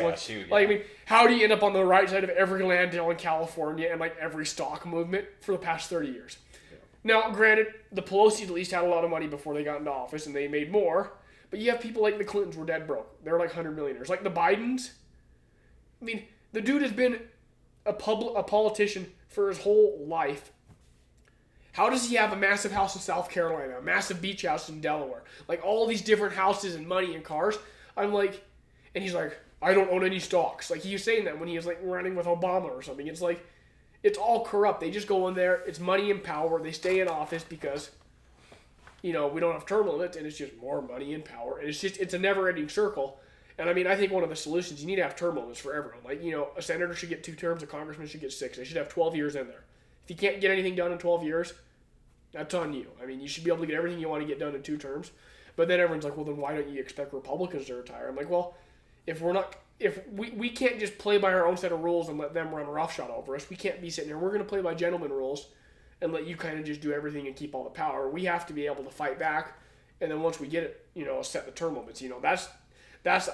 how do you end up on the right side of every land deal in California and every stock movement for the past 30 years? Yeah. Now, granted, the Pelosi's at least had a lot of money before they got into office, and they made more. But you have people like the Clintons were dead broke. They're like 100 millionaires. Like the Bidens. I mean, the dude has been a politician for his whole life. How does he have a massive house in South Carolina, a massive beach house in Delaware, all these different houses and money and cars? And he's like, I don't own any stocks. He was saying that when he was running with Obama or something. It's it's all corrupt. They just go in there. It's money and power. They stay in office because, we don't have term limits, and it's just more money and power. And it's a never-ending circle. And I think one of the solutions, you need to have term limits for everyone. A senator should get 2 terms, a congressman should get 6. They should have 12 years in there. If you can't get anything done in 12 years, that's on you. You should be able to get everything you want to get done in 2 terms. But then everyone's like, well, then why don't you expect Republicans to retire? I'm like, well, if we can't just play by our own set of rules and let them run roughshod over us. We can't be sitting here. We're going to play by gentleman rules and let you kind of just do everything and keep all the power. We have to be able to fight back. And then once we get it, set the term limits. That's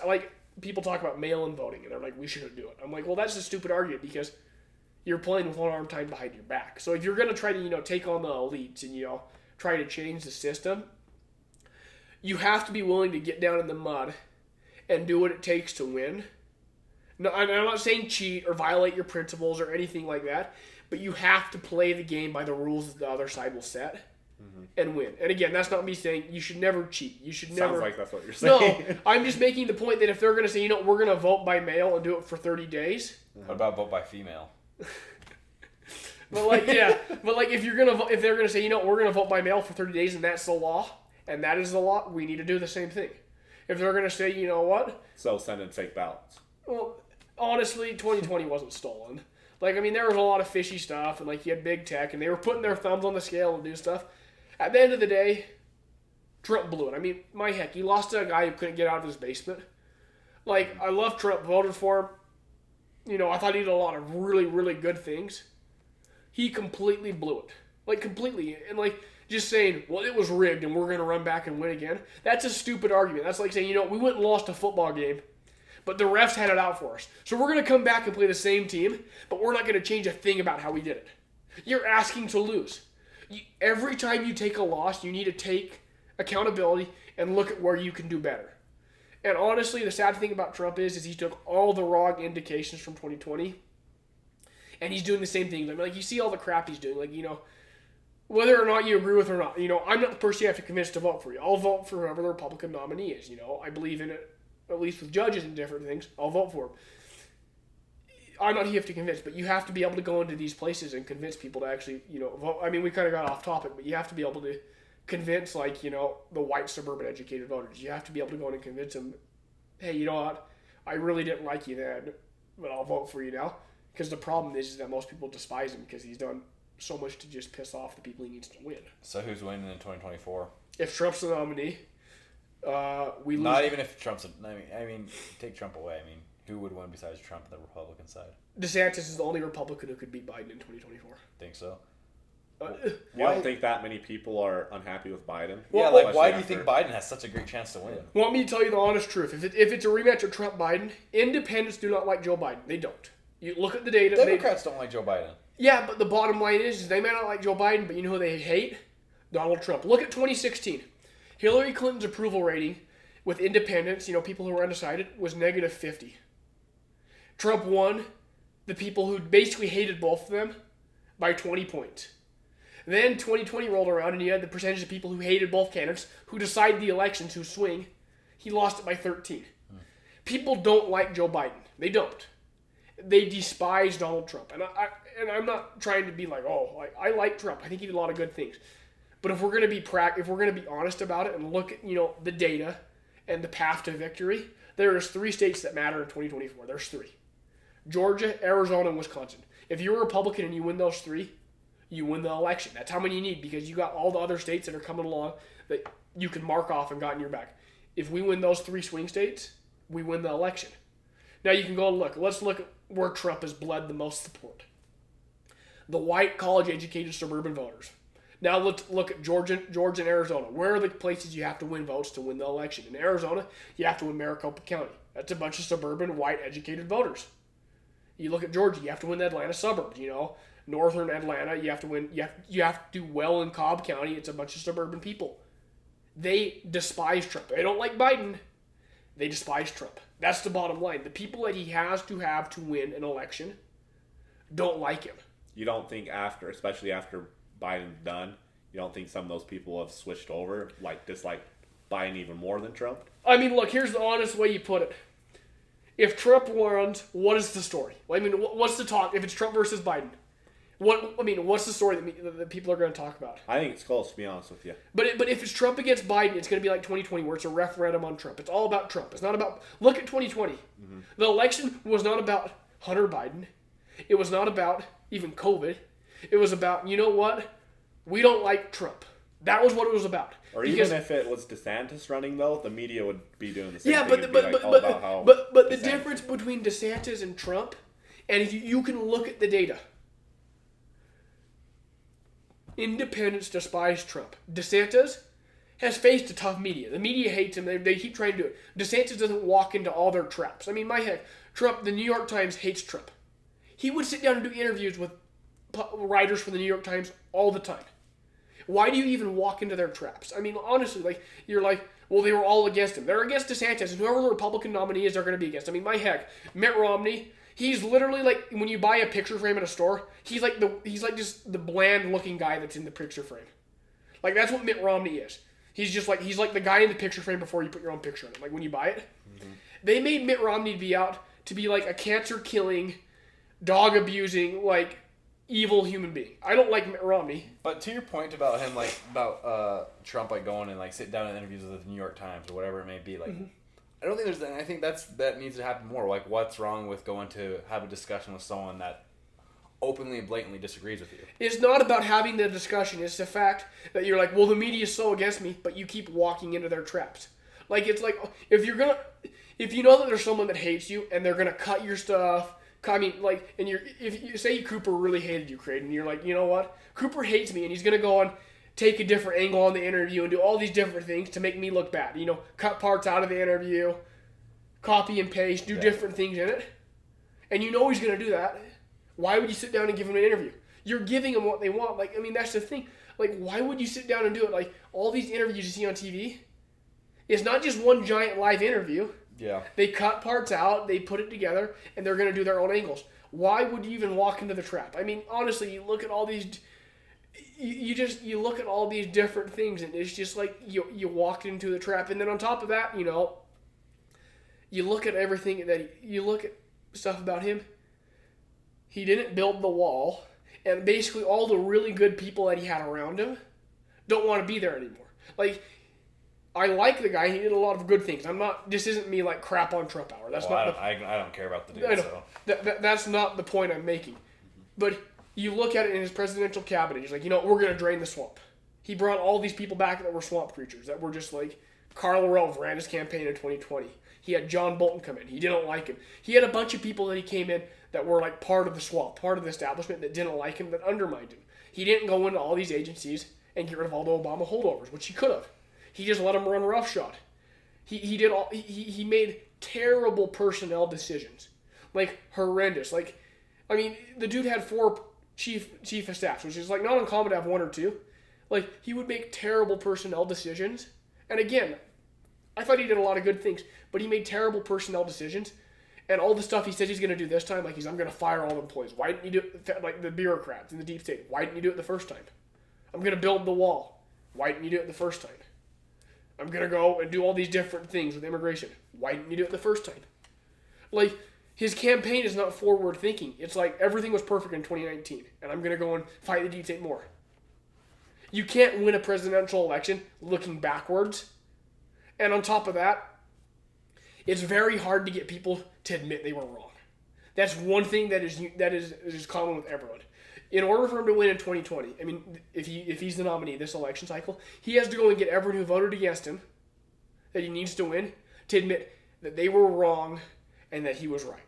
people talk about mail-in voting, and they're like, we shouldn't do it. I'm like, well, that's a stupid argument because you're playing with one arm tied behind your back. So if you're going to try to, take on the elites and, try to change the system, you have to be willing to get down in the mud and do what it takes to win. No, I'm not saying cheat or violate your principles or anything like that, but you have to play the game by the rules that the other side will set. And win. And again, that's not me saying you should never cheat. You should never. Sounds like that's what you're saying. No, I'm just making the point that if they're going to say, we're going to vote by mail and do it for 30 days. What about vote by female? But if they're going to say, we're going to vote by mail for 30 days and that's the law, and that is the law, we need to do the same thing. If they're going to say, you know what? So send in fake ballots. Well, honestly, 2020 wasn't stolen. There was a lot of fishy stuff, and you had big tech, and they were putting their thumbs on the scale and do stuff. At the end of the day, Trump blew it. My heck, he lost to a guy who couldn't get out of his basement. I love Trump, voted for him. I thought he did a lot of really, really good things. He completely blew it. Completely. And, just saying, well, it was rigged and we're going to run back and win again. That's a stupid argument. That's like saying, we went and lost a football game, but the refs had it out for us. So we're going to come back and play the same team, but we're not going to change a thing about how we did it. You're asking to lose. Every time you take a loss, you need to take accountability and look at where you can do better. And honestly, the sad thing about Trump is he took all the wrong indications from 2020, and he's doing the same things. You see all the crap he's doing. Whether or not you agree with it or not, I'm not the person you have to convince to vote for you. I'll vote for whoever the Republican nominee is. I believe in it, at least with judges and different things. I'll vote for him. I'm not here to convince, but you have to be able to go into these places and convince people to actually, vote. We kind of got off topic, but you have to be able to convince, the white suburban educated voters. You have to be able to go in and convince them, hey, you know what? I really didn't like you then, but I'll vote for you now. Because the problem is that most people despise him because he's done so much to just piss off the people he needs to win. So who's winning in 2024? If Trump's the nominee, we lose. Not even if Trump's. Take Trump away. Who would win besides Trump on the Republican side? DeSantis is the only Republican who could beat Biden in 2024. Think so? You don't think that many people are unhappy with Biden? Why do you think Biden has such a great chance to win? Want me to tell you the honest truth? If it's a rematch of Trump-Biden, independents do not like Joe Biden. They don't. You look at the data. Democrats don't like Joe Biden. Yeah, but the bottom line is they may not like Joe Biden, but you know who they hate? Donald Trump. Look at 2016. Hillary Clinton's approval rating with independents, people who were undecided, was negative 50. Trump won the people who basically hated both of them by 20 points. Then 2020 rolled around and you had the percentage of people who hated both candidates who decide the elections, who swing. He lost it by 13. People don't like Joe Biden. They don't. They despise Donald Trump. And I'm not trying to be like, I like Trump. I think he did a lot of good things. But if we're going to be honest about it and look at, the data and the path to victory, there's 3 states that matter in 2024. There's 3. Georgia, Arizona, and Wisconsin. If you're a Republican and you win those 3, you win the election. That's how many you need because you got all the other states that are coming along that you can mark off and got in your back. If we win those 3 swing states, we win the election. Now you can go and look. Let's look at where Trump has bled the most support. The white, college-educated suburban voters. Now let's look at Georgia and Arizona. Where are the places you have to win votes to win the election? In Arizona, you have to win Maricopa County. That's a bunch of suburban, white, educated voters. You look at Georgia, you have to win the Atlanta suburbs, Northern Atlanta, you have to win. You have to do well in Cobb County. It's a bunch of suburban people. They despise Trump. They don't like Biden. They despise Trump. That's the bottom line. The people that he has to have to win an election don't like him. You don't think especially after Biden's done, you don't think some of those people have switched over, dislike Biden even more than Trump? I mean, look, here's the honest way you put it. If Trump wins, what is the story? I mean, what's the talk? If it's Trump versus Biden, what's the story that people are going to talk about? I think it's close, to be honest with you. But if it's Trump against Biden, it's going to be like 2020, where it's a referendum on Trump. It's all about Trump. It's not about. Look at 2020. Mm-hmm. The election was not about Hunter Biden. It was not about even COVID. It was about, you know what? We don't like Trump. That was what it was about. Or even if it was DeSantis running, though, the media would be doing the same thing. Yeah, but the difference between DeSantis and Trump, and if you can look at the data, independents despise Trump. DeSantis has faced a tough media. The media hates him. They keep trying to do it. DeSantis doesn't walk into all their traps. I mean, my heck, Trump, the New York Times hates Trump. He would sit down and do interviews with writers for the New York Times all the time. Why do you even walk into their traps? I mean, honestly, you're like, well, they were all against him.Ey're against DeSantis, and whoever the Republican nominee is, they're going to be against. I mean, my heck, Mitt Romney, he's literally like, when you buy a picture frame at a store, he's like just the bland-looking guy that's in the picture frame. Like, that's what Mitt Romney is. He's like the guy in the picture frame before you put your own picture in it. Like, when you buy it. Mm-hmm. They made Mitt Romney to be like a cancer-killing, dog-abusing, evil human being. I don't like Mitt Romney. But to your point about him, Trump, going and sit down in interviews with the New York Times or whatever it may be, mm-hmm. I don't think there's. I think that needs to happen more. What's wrong with going to have a discussion with someone that openly and blatantly disagrees with you? It's not about having the discussion. It's the fact that you're like, well, the media is so against me, but you keep walking into their traps. It's like if you know that there's someone that hates you and they're gonna cut your stuff. I mean, if you say Cooper really hated you, Creighton, and you're like, you know what? Cooper hates me, and he's going to go on, take a different angle on the interview and do all these different things to make me look bad. Cut parts out of the interview, copy and paste, do different things in it. And you know he's going to do that. Why would you sit down and give him an interview? You're giving them what they want. That's the thing. Why would you sit down and do it? All these interviews you see on TV, it's not just one giant live interview. Yeah. They cut parts out, they put it together, and they're going to do their own angles. Why would you even walk into the trap? I mean, honestly, you look at all these... You look at all these different things, and it's just like you walked into the trap. And then on top of that, you look at everything you look at stuff about him. He didn't build the wall, and basically all the really good people that he had around him don't want to be there anymore. I like the guy. He did a lot of good things. This isn't me crap on Trump hour. That's not. I don't care about the dude. So that's not the point I'm making. But you look at it in his presidential cabinet. He's like, we're gonna drain the swamp. He brought all these people back that were swamp creatures. That were just Karl Rove ran his campaign in 2020. He had John Bolton come in. He didn't like him. He had a bunch of people that he came in that were part of the swamp, part of the establishment that didn't like him, that undermined him. He didn't go into all these agencies and get rid of all the Obama holdovers, which he could have. He just let him run roughshod. He made terrible personnel decisions, horrendous. The dude had 4 chief of staffs, which is not uncommon to have 1 or 2. He would make terrible personnel decisions. And again, I thought he did a lot of good things, but he made terrible personnel decisions. And all the stuff he says he's going to do this time, I'm going to fire all the employees. Why didn't you do it? The bureaucrats in the deep state. Why didn't you do it the first time? I'm going to build the wall. Why didn't you do it the first time? I'm going to go and do all these different things with immigration. Why didn't you do it the first time? His campaign is not forward thinking. It's everything was perfect in 2019, and I'm going to go and fight the deep state more. You can't win a presidential election looking backwards. And on top of that, It's very hard to get people to admit they were wrong. That's one thing that is common with everyone. In order for him to win in 2020, I mean, if he's the nominee this election cycle, he has to go and get everyone who voted against him, that he needs to win, to admit that they were wrong and that he was right.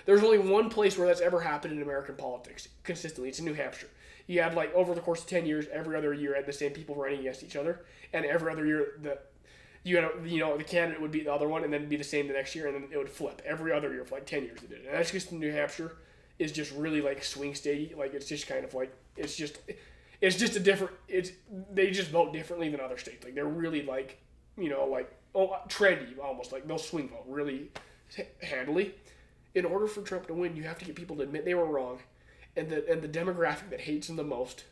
There's only one place where that's ever happened in American politics consistently. It's in New Hampshire. You had, like, over the course of 10 years, every other year had the same people running against each other, and every other year the candidate would beat the other one, and then it'd be the same the next year, and then it would flip. Every other year for like 10 years it did. And that's just New Hampshire is just really like swing state. Like it's just kind of like it's just a different. They just vote differently than other states. Like they're really like trendy almost. Like they'll swing vote really handily. In order for Trump to win, you have to get people to admit they were wrong, and the demographic that hates him the most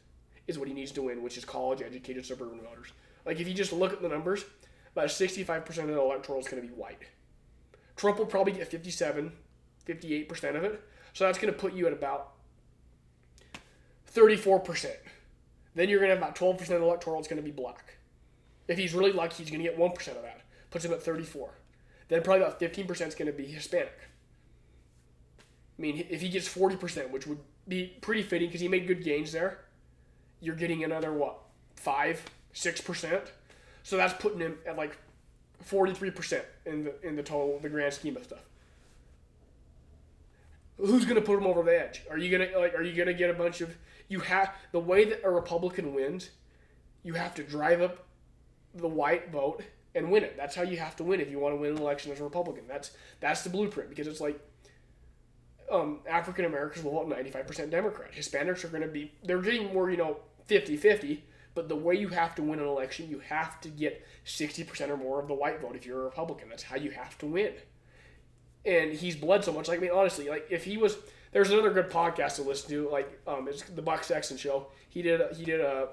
is what he needs to win, which is college-educated suburban voters. Like if you just look at the numbers, about 65% of the electoral is going to be white. Trump will probably get 57, 58% of it. So that's going to put you at about 34%. Then you're going to have about 12% of the electoral is going to be black. If he's really lucky, he's going to get 1% of that. Puts him at 34. Then probably about 15% is going to be Hispanic. I mean, if he gets 40%, which would be pretty fitting because he made good gains there, you're getting another, 5, 6%? So that's putting him at like 43% in the total, the grand scheme of stuff. Who's gonna put him over the edge? Are you gonna get a bunch of the way that a Republican wins, you have to drive up the white vote and win it. That's how you have to win if you want to win an election as a Republican. That's the blueprint because it's like African Americans will vote 95% Democrat. Hispanics they're getting more 50-50. But the way you have to win an election, you have to get 60% or more of the white vote if you're a Republican. That's how you have to win. And he's bled so much. Like, I mean, honestly, like if he was, there's another good podcast to listen to. Like, it's the Buck Sexton show. He did an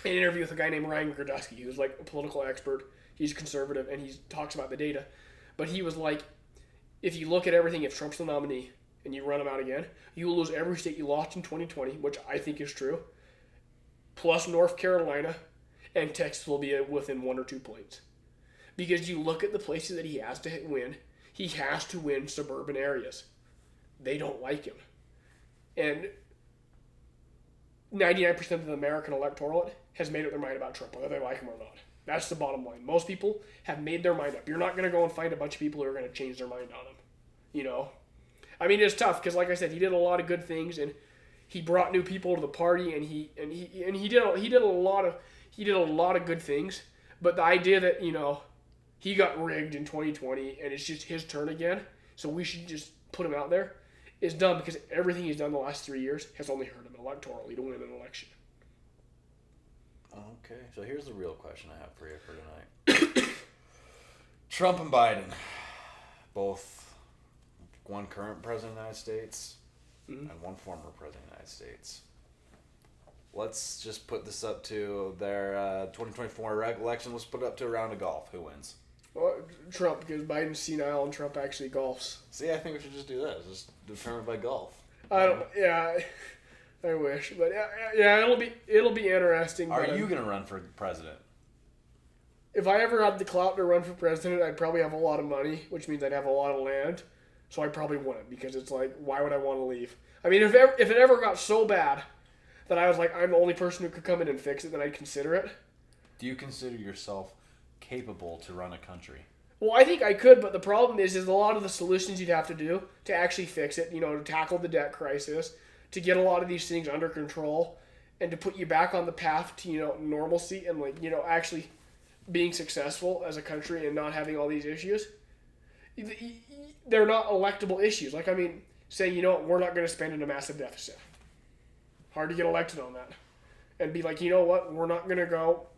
interview with a guy named Ryan Gradusky, who's like a political expert. He's conservative and he talks about the data. But he was like, if you look at everything, if Trump's the nominee and you run him out again, you will lose every state you lost in 2020, which I think is true. Plus North Carolina and Texas will be within 1 or 2 points. Because you look at the places that he has to win, he has to win suburban areas. They don't like him. And 99% of the American electorate has made up their mind about Trump, whether they like him or not. That's the bottom line. Most people have made their mind up. You're not going to go and find a bunch of people who are going to change their mind on him. I mean, it's tough because, like I said, he did a lot of good things and he brought new people to the party, and he did a lot of good things. But the idea that he got rigged in 2020 and it's just his turn again, so we should just put him out there, is dumb because everything he's done the last 3 years has only hurt him electorally to win an election. Okay, so here's the real question I have for you for tonight. Trump and Biden, both one current president of the United States. Mm-hmm. And one former president of the United States. Let's just put this up to their 2024 election. Let's put it up to a round of golf. Who wins? Well, Trump, because Biden's senile and Trump actually golfs. See, I think we should just do that. Just determined by golf. I wish, but yeah, it'll be interesting. Are you gonna run for president? If I ever had the clout to run for president, I'd probably have a lot of money, which means I'd have a lot of land. So I probably wouldn't because it's like, why would I want to leave? I mean, if it ever got so bad that I was like, I'm the only person who could come in and fix it, then I'd consider it. Do you consider yourself capable to run a country? Well, I think I could, but the problem is a lot of the solutions you'd have to do to actually fix it, to tackle the debt crisis, to get a lot of these things under control, and to put you back on the path to, normalcy and actually being successful as a country and not having all these issues. They're not electable issues. Like, I mean, saying, we're not going to spend in a massive deficit. Hard to get elected on that. And be like, we're not going to go.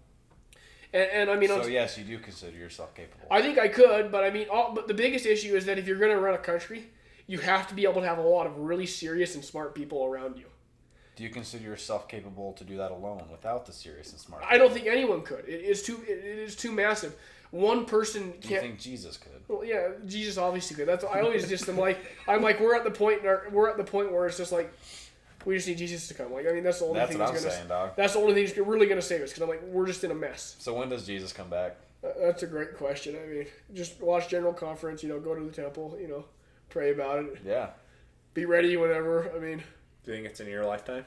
And I mean... So, yes, you do consider yourself capable. I think I could, but I mean, but the biggest issue is that if you're going to run a country, you have to be able to have a lot of really serious and smart people around you. Do you consider yourself capable to do that alone without the serious and smart people? I don't think anyone could. It is too massive. One person can't... Do you think Jesus could? Well, yeah, Jesus obviously could. I always just am like we're at the point where it's just like We just need Jesus to come. Like, I mean, that's the only thing that's what I'm saying, dog. That's the only thing that's really going to save us. Because I'm like, we're just in a mess. So when does Jesus come back? That's a great question. I mean, just watch General Conference, go to the temple, pray about it. Yeah. Be ready whenever. I mean. Do you think it's in your lifetime?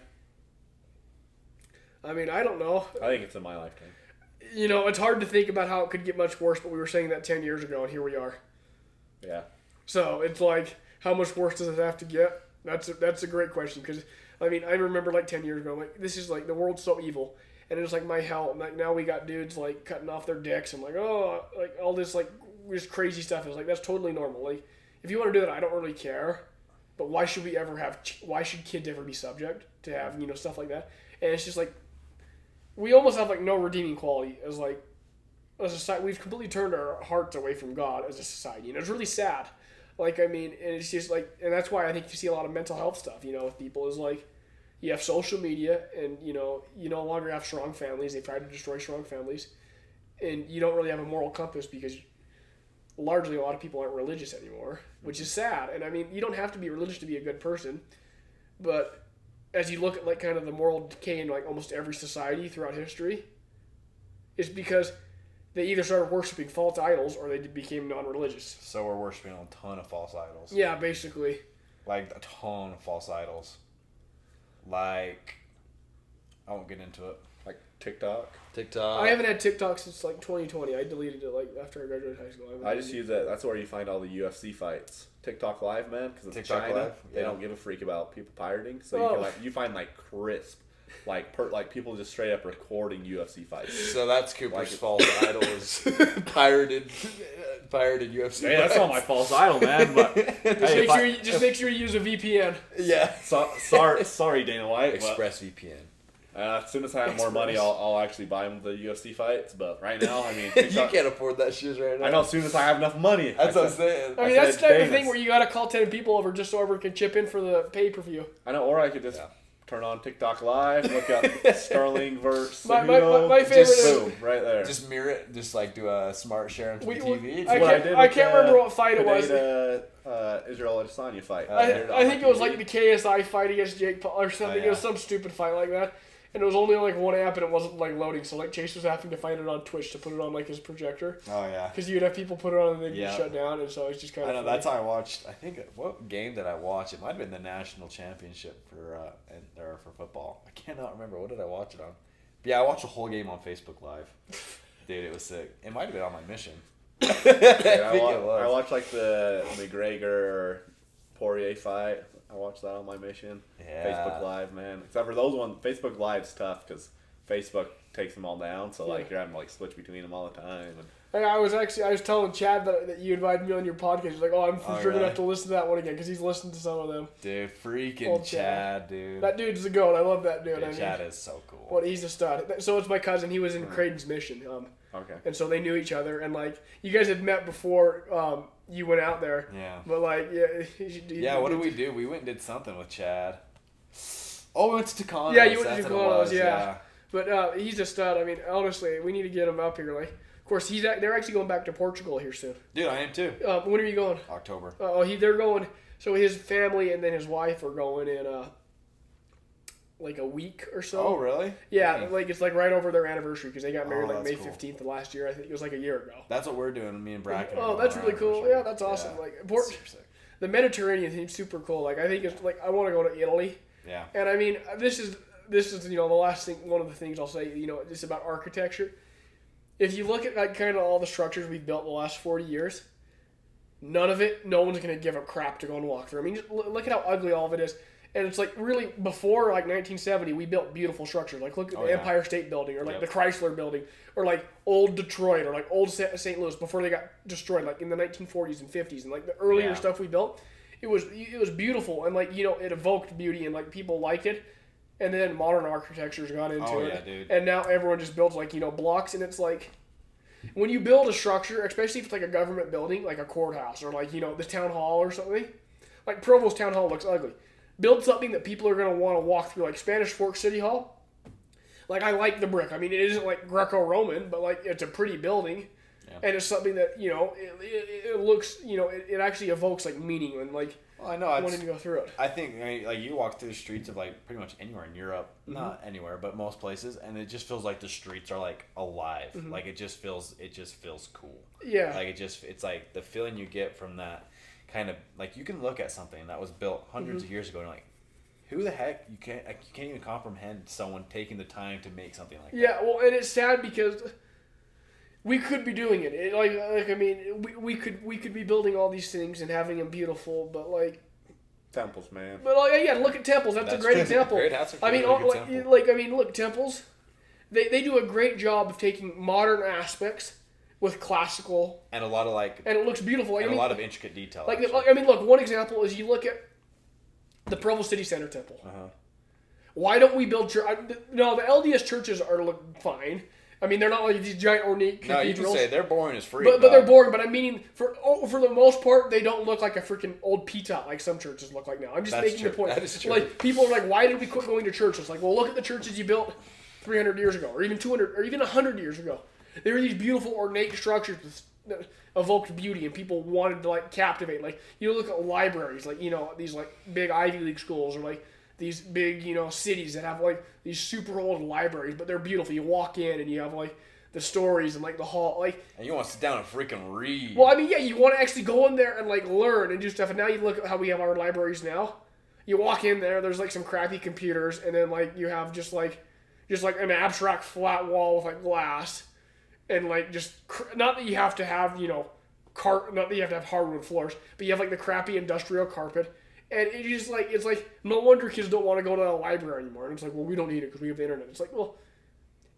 I mean, I don't know. I think it's in my lifetime. It's hard to think about how it could get much worse, but we were saying that 10 years ago, and here we are. Yeah. So it's like, how much worse does it have to get? That's a great question, because, I mean, I remember like 10 years ago, I'm like, this is like, the world's so evil. And it's like my hell. And like now we got dudes like cutting off their dicks and like, oh, like all this like just crazy stuff. It's like, that's totally normal. Like, if you want to do that, I don't really care. But why should kids ever be subject to have, stuff like that? And it's just like, we almost have like no redeeming quality as a society. We've completely turned our hearts away from God as a society. It's really sad. Like, I mean, and it's just like, and that's why I think you see a lot of mental health stuff, with people is like, you have social media, and you no longer have strong families. They try to destroy strong families, and you don't really have a moral compass because largely a lot of people aren't religious anymore, which is sad. And I mean, you don't have to be religious to be a good person, but as you look at like kind of the moral decay in like almost every society throughout history, it's because they either started worshiping false idols or they became non-religious. So we're worshiping a ton of false idols. Yeah, basically. Like a ton of false idols. Like, I won't get into it. Like TikTok. I haven't had TikTok since like 2020. I deleted it like after I graduated high school. I just use it. That's where you find all the UFC fights. TikTok Live, man, because it's TikTok China. Live? They Yeah. don't give a freak about people pirating, so you find like crisp, like people just straight up recording UFC fights. So that's Cooper's false idol is pirated UFC. Hey, that's not my false idol, man. But make sure you use a VPN. Yeah. Sorry, Dana White. ExpressVPN. As soon as I have more money, I'll actually buy them the UFC fights. But right now, I mean, TikTok, you can't afford that shit right now. I know. As soon as I have enough money, that's what I'm saying. I mean, that's the type of thing where you gotta call 10 people over just so everyone can chip in for the pay-per-view. I know, or I could just turn on TikTok Live, look up Sterling versus my favorite just is boom, right there. Just mirror it. Just like do a smart share onto the TV. I can't remember what fight it was. Israel Adesanya fight. I think it was like the KSI fight against Jake Paul or something. It was some stupid fight like that. And it was only on like one app and it wasn't like loading. So like Chase was having to find it on Twitch to put it on like his projector. Oh yeah. Because you'd have people put it on and they'd get shut down. And so it's just kind of. I know funny. That's how I watched. I think what game did I watch? It might have been the national championship for football. I cannot remember. What did I watch it on? But yeah, I watched the whole game on Facebook Live. Dude, it was sick. It might have been on my mission. I watched like the McGregor Poirier fight. I watched that on my mission. Yeah. Facebook Live, man. Except for those ones, Facebook Live's tough because Facebook takes them all down. So like you're having to like switch between them all the time. And I was telling Chad that you invited me on your podcast. He's like, oh, I'm for sure gonna have to listen to that one again because he's listened to some of them. Dude, freaking Chad, dude. That dude's the goat. I love that dude. Dude, Chad is so cool. Well, he's a stud. So it's my cousin. He was in Creighton's mission. Okay. And so they knew each other, and like you guys had met before you went out there. Yeah. But like what did we do? We went and did something with Chad. Oh, we went to Tucano's. Yeah, you went to Tucano's. Yeah. But he's a stud. I mean, honestly, we need to get him up here. Like, of course, they're actually going back to Portugal here soon. Dude, I am too. When are you going? October. They're going. So his family and then his wife are going in like a week or so. Oh, really? Yeah, like it's like right over their anniversary because they got married like May 15th of last year. I think it was like a year ago. That's what we're doing, me and Bracken. Oh, that's really cool. Yeah, that's awesome. Yeah. Like the Mediterranean seems super cool. Like I think it's like I want to go to Italy. Yeah. And I mean, this is the last thing. One of the things I'll say, it's about architecture. If you look at like kind of all the structures we've built in the last 40 years, no one's gonna give a crap to go and walk through. I mean, just look at how ugly all of it is. And it's like really before like 1970, we built beautiful structures. Like look at the Empire State Building or like the Chrysler Building or like old Detroit or like old St. Louis before they got destroyed like in the 1940s and 50s. And like the earlier stuff we built, it was beautiful and like it evoked beauty and like people liked it. And then modern architecture's got into it. Dude. And now everyone just builds like blocks and it's like when you build a structure, especially if it's like a government building, like a courthouse or like the town hall or something, like Provo's Town Hall looks ugly. Build something that people are going to want to walk through, like Spanish Fork City Hall. Like, I like the brick. I mean, it isn't like Greco-Roman, but like it's a pretty building. and it's something that it looks it actually evokes like meaning and like. Well, I know. Wanting to go through it. I think like you walk through the streets of like pretty much anywhere in Europe, not anywhere, but most places, and it just feels like the streets are like alive. Like it just feels cool. Yeah. Like it's like the feeling you get from that kind of like you can look at something that was built hundreds of years ago and you're like, who the heck you can't even comprehend someone taking the time to make something like that. Yeah. Well, and it's sad because. We could be doing it. I mean, we could be building all these things and having them beautiful, but like temples, man. But look at temples. That's a great example. Look, temples. They do a great job of taking modern aspects with classical and a lot of and it looks beautiful. A lot of intricate detail. Look. One example is you look at the Provo City Center Temple. Why don't we build church? No, the LDS churches look fine. I mean, they're not like these giant ornate cathedrals. No, you can say they're boring as freak. But they're boring. But I mean, for the most part, they don't look like a freaking old pita like some churches look like now. I'm just making the point. That is true. Like, people are like, why did we quit going to church? It's like, well, look at the churches you built 300 years ago, or even 200, or even 100 years ago. They were these beautiful ornate structures that evoked beauty, and people wanted to like captivate. Like, you look at libraries, like these like big Ivy League schools, or like these big cities that have like these super old libraries, but they're beautiful. You walk in and you have like the stories and like the hall, like, and you want to sit down and freaking read. Well, I mean, yeah, you want to actually go in there and like learn and do stuff. And now you look at how we have our libraries now. You walk in there, there's like some crappy computers, and then like you have just like an abstract flat wall with like glass, and like just not that you have to have not that you have to have hardwood floors, but you have like the crappy industrial carpet. And it's like no wonder kids don't want to go to a library anymore. And it's like, well, we don't need it because we have the internet. It's like, well,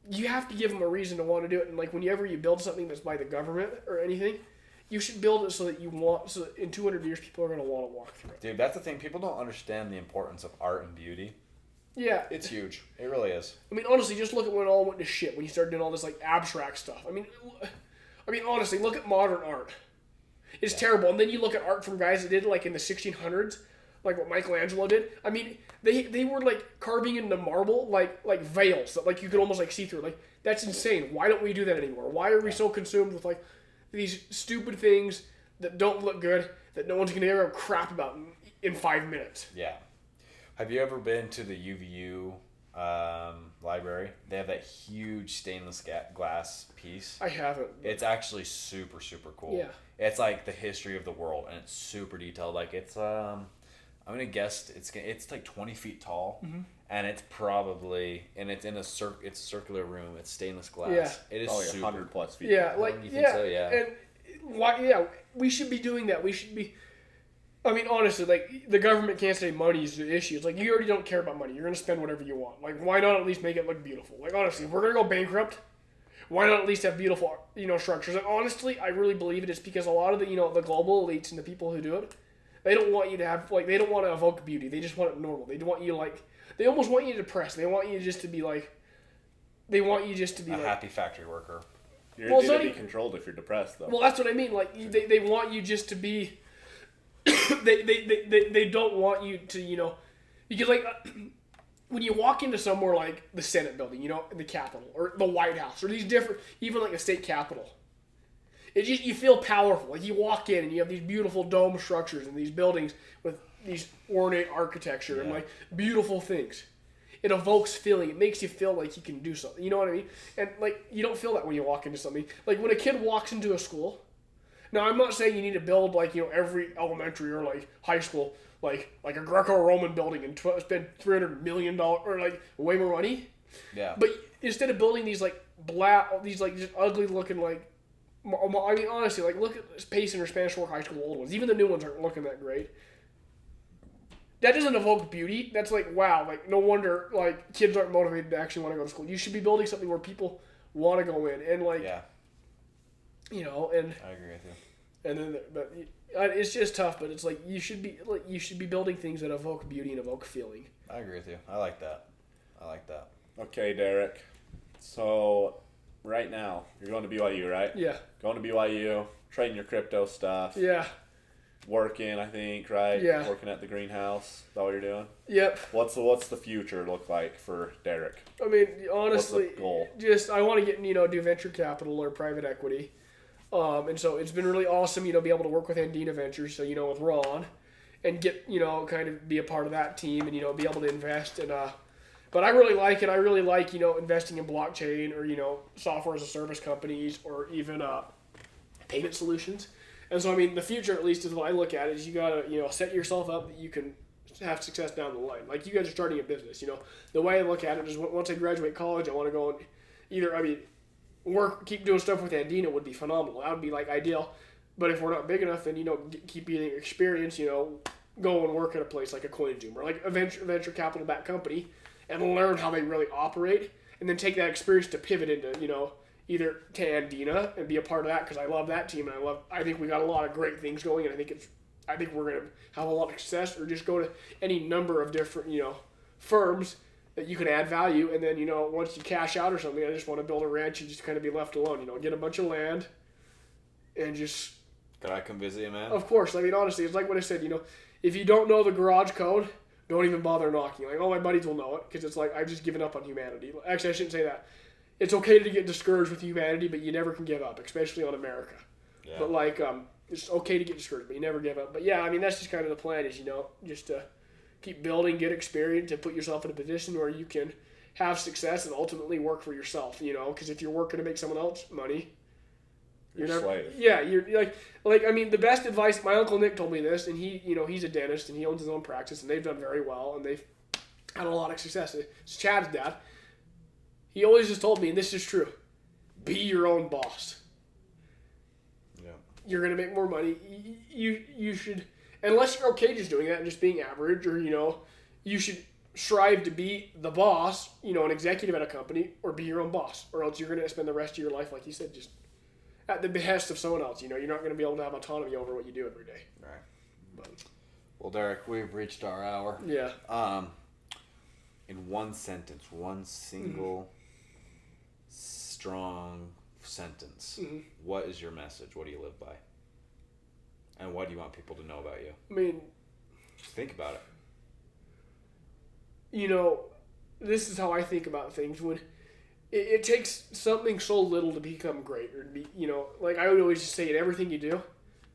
you have to give them a reason to want to do it. And like whenever you build something that's by the government or anything, you should build it so that in 200 years people are going to want to walk through it. Dude, that's the thing. People don't understand the importance of art and beauty. Yeah. It's huge. It really is. I mean, honestly, just look at when it all went to shit, when you started doing all this like abstract stuff. I mean, honestly, look at modern art. It's terrible. And then you look at art from guys that did like in the 1600s. Like what Michelangelo did. I mean, they were like carving into marble like veils that like you could almost like see through. Like, that's insane. Why don't we do that anymore? Why are we so consumed with like these stupid things that don't look good, that no one's gonna ever crap about in 5 minutes? Yeah. Have you ever been to the UVU library? They have that huge stainless glass piece. I haven't. It's actually super, super cool. Yeah. It's like the history of the world, and it's super detailed. Like it's I'm gonna guess it's like 20 feet tall, and it's probably it's in it's a circular room. It's stainless glass. Yeah. It is probably super 100 plus feet. Yeah, tall. You think so? Yeah. And why? Yeah, we should be doing that. We should be. I mean, honestly, like the government can't say money is the issue. It's like you already don't care about money. You're gonna spend whatever you want. Like, why not at least make it look beautiful? Like, honestly, if we're gonna go bankrupt, why not at least have beautiful structures? And honestly, I really believe it is because a lot of the the global elites and the people who do it. They don't want you to have, like, they don't want to evoke beauty. They just want it normal. They want you, like, they almost want you depressed. They want you just to be, like, a happy factory worker. You're going to be controlled if you're depressed, though. Well, that's what I mean. Like, they want you just to be, they don't want you to, because, like, when you walk into somewhere like the Senate building, the Capitol, or the White House, or these different, even like a state capitol, you feel powerful. Like you walk in and you have these beautiful dome structures and these buildings with these ornate architecture and like beautiful things. It evokes feeling. It makes you feel like you can do something. You know what I mean? And like you don't feel that when you walk into something. Like when a kid walks into a school. Now I'm not saying you need to build like every elementary or like high school like a Greco-Roman building and spend $300 million or like way more money. Yeah. But instead of building these like these like just ugly looking like. I mean, honestly, like, look at Payson or Spanish Fork High School old ones. Even the new ones aren't looking that great. That doesn't evoke beauty. That's like, wow, like, no wonder, like, kids aren't motivated to actually want to go to school. You should be building something where people want to go in. And, like, and... I agree with you. And then, but it's just tough, but it's like, you should be building things that evoke beauty and evoke feeling. I agree with you. I like that. Okay, Derek. So... Right now, you're going to BYU, right? Yeah. Going to BYU, trading your crypto stuff. Yeah. Working, I think, right? Yeah. Working at the greenhouse. Is that what you're doing? Yep. What's the future look like for Derek? I mean, honestly, what's the goal? I want to get do venture capital or private equity. And so it's been really awesome, be able to work with Andina Ventures, so, with Ron, and get, kind of be a part of that team and, be able to invest in, but I really like it. I really like, investing in blockchain or, software as a service companies or even payment solutions. And so, the future, at least, is what I look at is you got to, set yourself up that you can have success down the line. Like, you guys are starting a business, The way I look at it is once I graduate college, I want to go and either, keep doing stuff with Andina would be phenomenal. That would be, ideal. But if we're not big enough, then, keep getting experience, go and work at a place like a CoinZoom or like a venture capital-backed company and learn how they really operate, and then take that experience to pivot into, either to Andina and be a part of that because I love that team and I think we got a lot of great things going, and I think we're gonna have a lot of success, or just go to any number of different, firms that you can add value, and then, once you cash out or something, I just want to build a ranch and just kind of be left alone, get a bunch of land and just. Could I come visit you, man? Of course. Honestly, it's like what I said, if you don't know the garage code, don't even bother knocking. Like, my buddies will know it because it's like I've just given up on humanity. Actually, I shouldn't say that. It's okay to get discouraged with humanity, but you never can give up, especially on America. Yeah. But it's okay to get discouraged, but you never give up. But yeah, that's just kind of the plan is, just to keep building, get experience, and put yourself in a position where you can have success and ultimately work for yourself, because if you're working to make someone else money, you're never, slave. Yeah, you're the best advice, my Uncle Nick told me this, and he, he's a dentist and he owns his own practice and they've done very well and they've had a lot of success. It's Chad's dad. He always just told me, and this is true, be your own boss. Yeah. You're going to make more money. You should, unless you're okay just doing that and just being average, or, you should strive to be the boss, an executive at a company, or be your own boss, or else you're going to spend the rest of your life, like you said, just at the behest of someone else. You're not going to be able to have autonomy over what you do every day. Right. But, well, Derek, we've reached our hour. Yeah. In one sentence, one single strong sentence, what is your message? What do you live by? And what do you want people to know about you? Just think about it. This is how I think about things. When it takes something so little to become great, or to be, like I would always just say, in everything you do,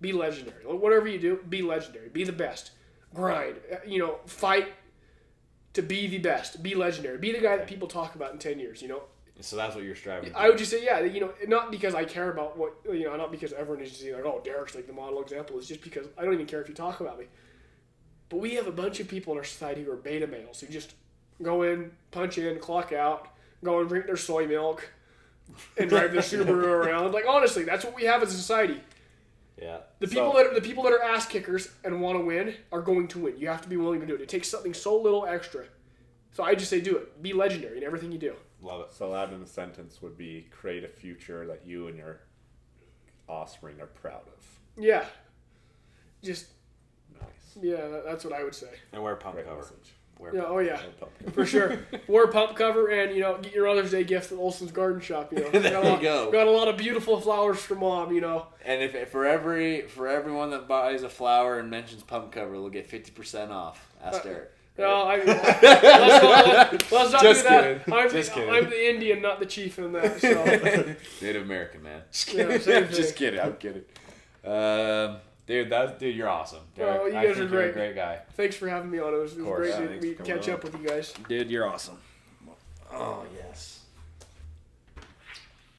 be legendary. Like, whatever you do, be legendary. Be the best. Grind. Fight to be the best. Be legendary. Be the guy that people talk about in 10 years, So that's what you're striving to I would just say, yeah, not because I care about what, not because everyone is just like, oh, Derek's like the model example. It's just because I don't even care if you talk about me. But we have a bunch of people in our society who are beta males who just go in, punch in, clock out, go and drink their soy milk, and drive their Subaru around. Like, honestly, that's what we have as a society. Yeah. The people that are ass kickers and want to win are going to win. You have to be willing to do it. It takes something so little extra. So I just say do it. Be legendary in everything you do. Love it. So that in a sentence would be create a future that you and your offspring are proud of. Yeah. Just nice. Yeah, that's what I would say. And wear pump cover. For sure. Wear a pump cover and, get your Mother's Day gift at Olson's Garden Shop, There you go. Got a lot of beautiful flowers for Mom, And if for everyone that buys a flower and mentions pump cover, they'll get 50% off. Ask Derek. No, let's not Just do that. kidding. I'm the Indian, not the chief in that. So. Native American, man. Yeah, same Just kidding. I'm kidding. Dude, you're awesome. Derek, you guys are great. You're a great guy. Thanks for having me on. It was great to catch up with you guys. Dude, you're awesome. Oh, yes.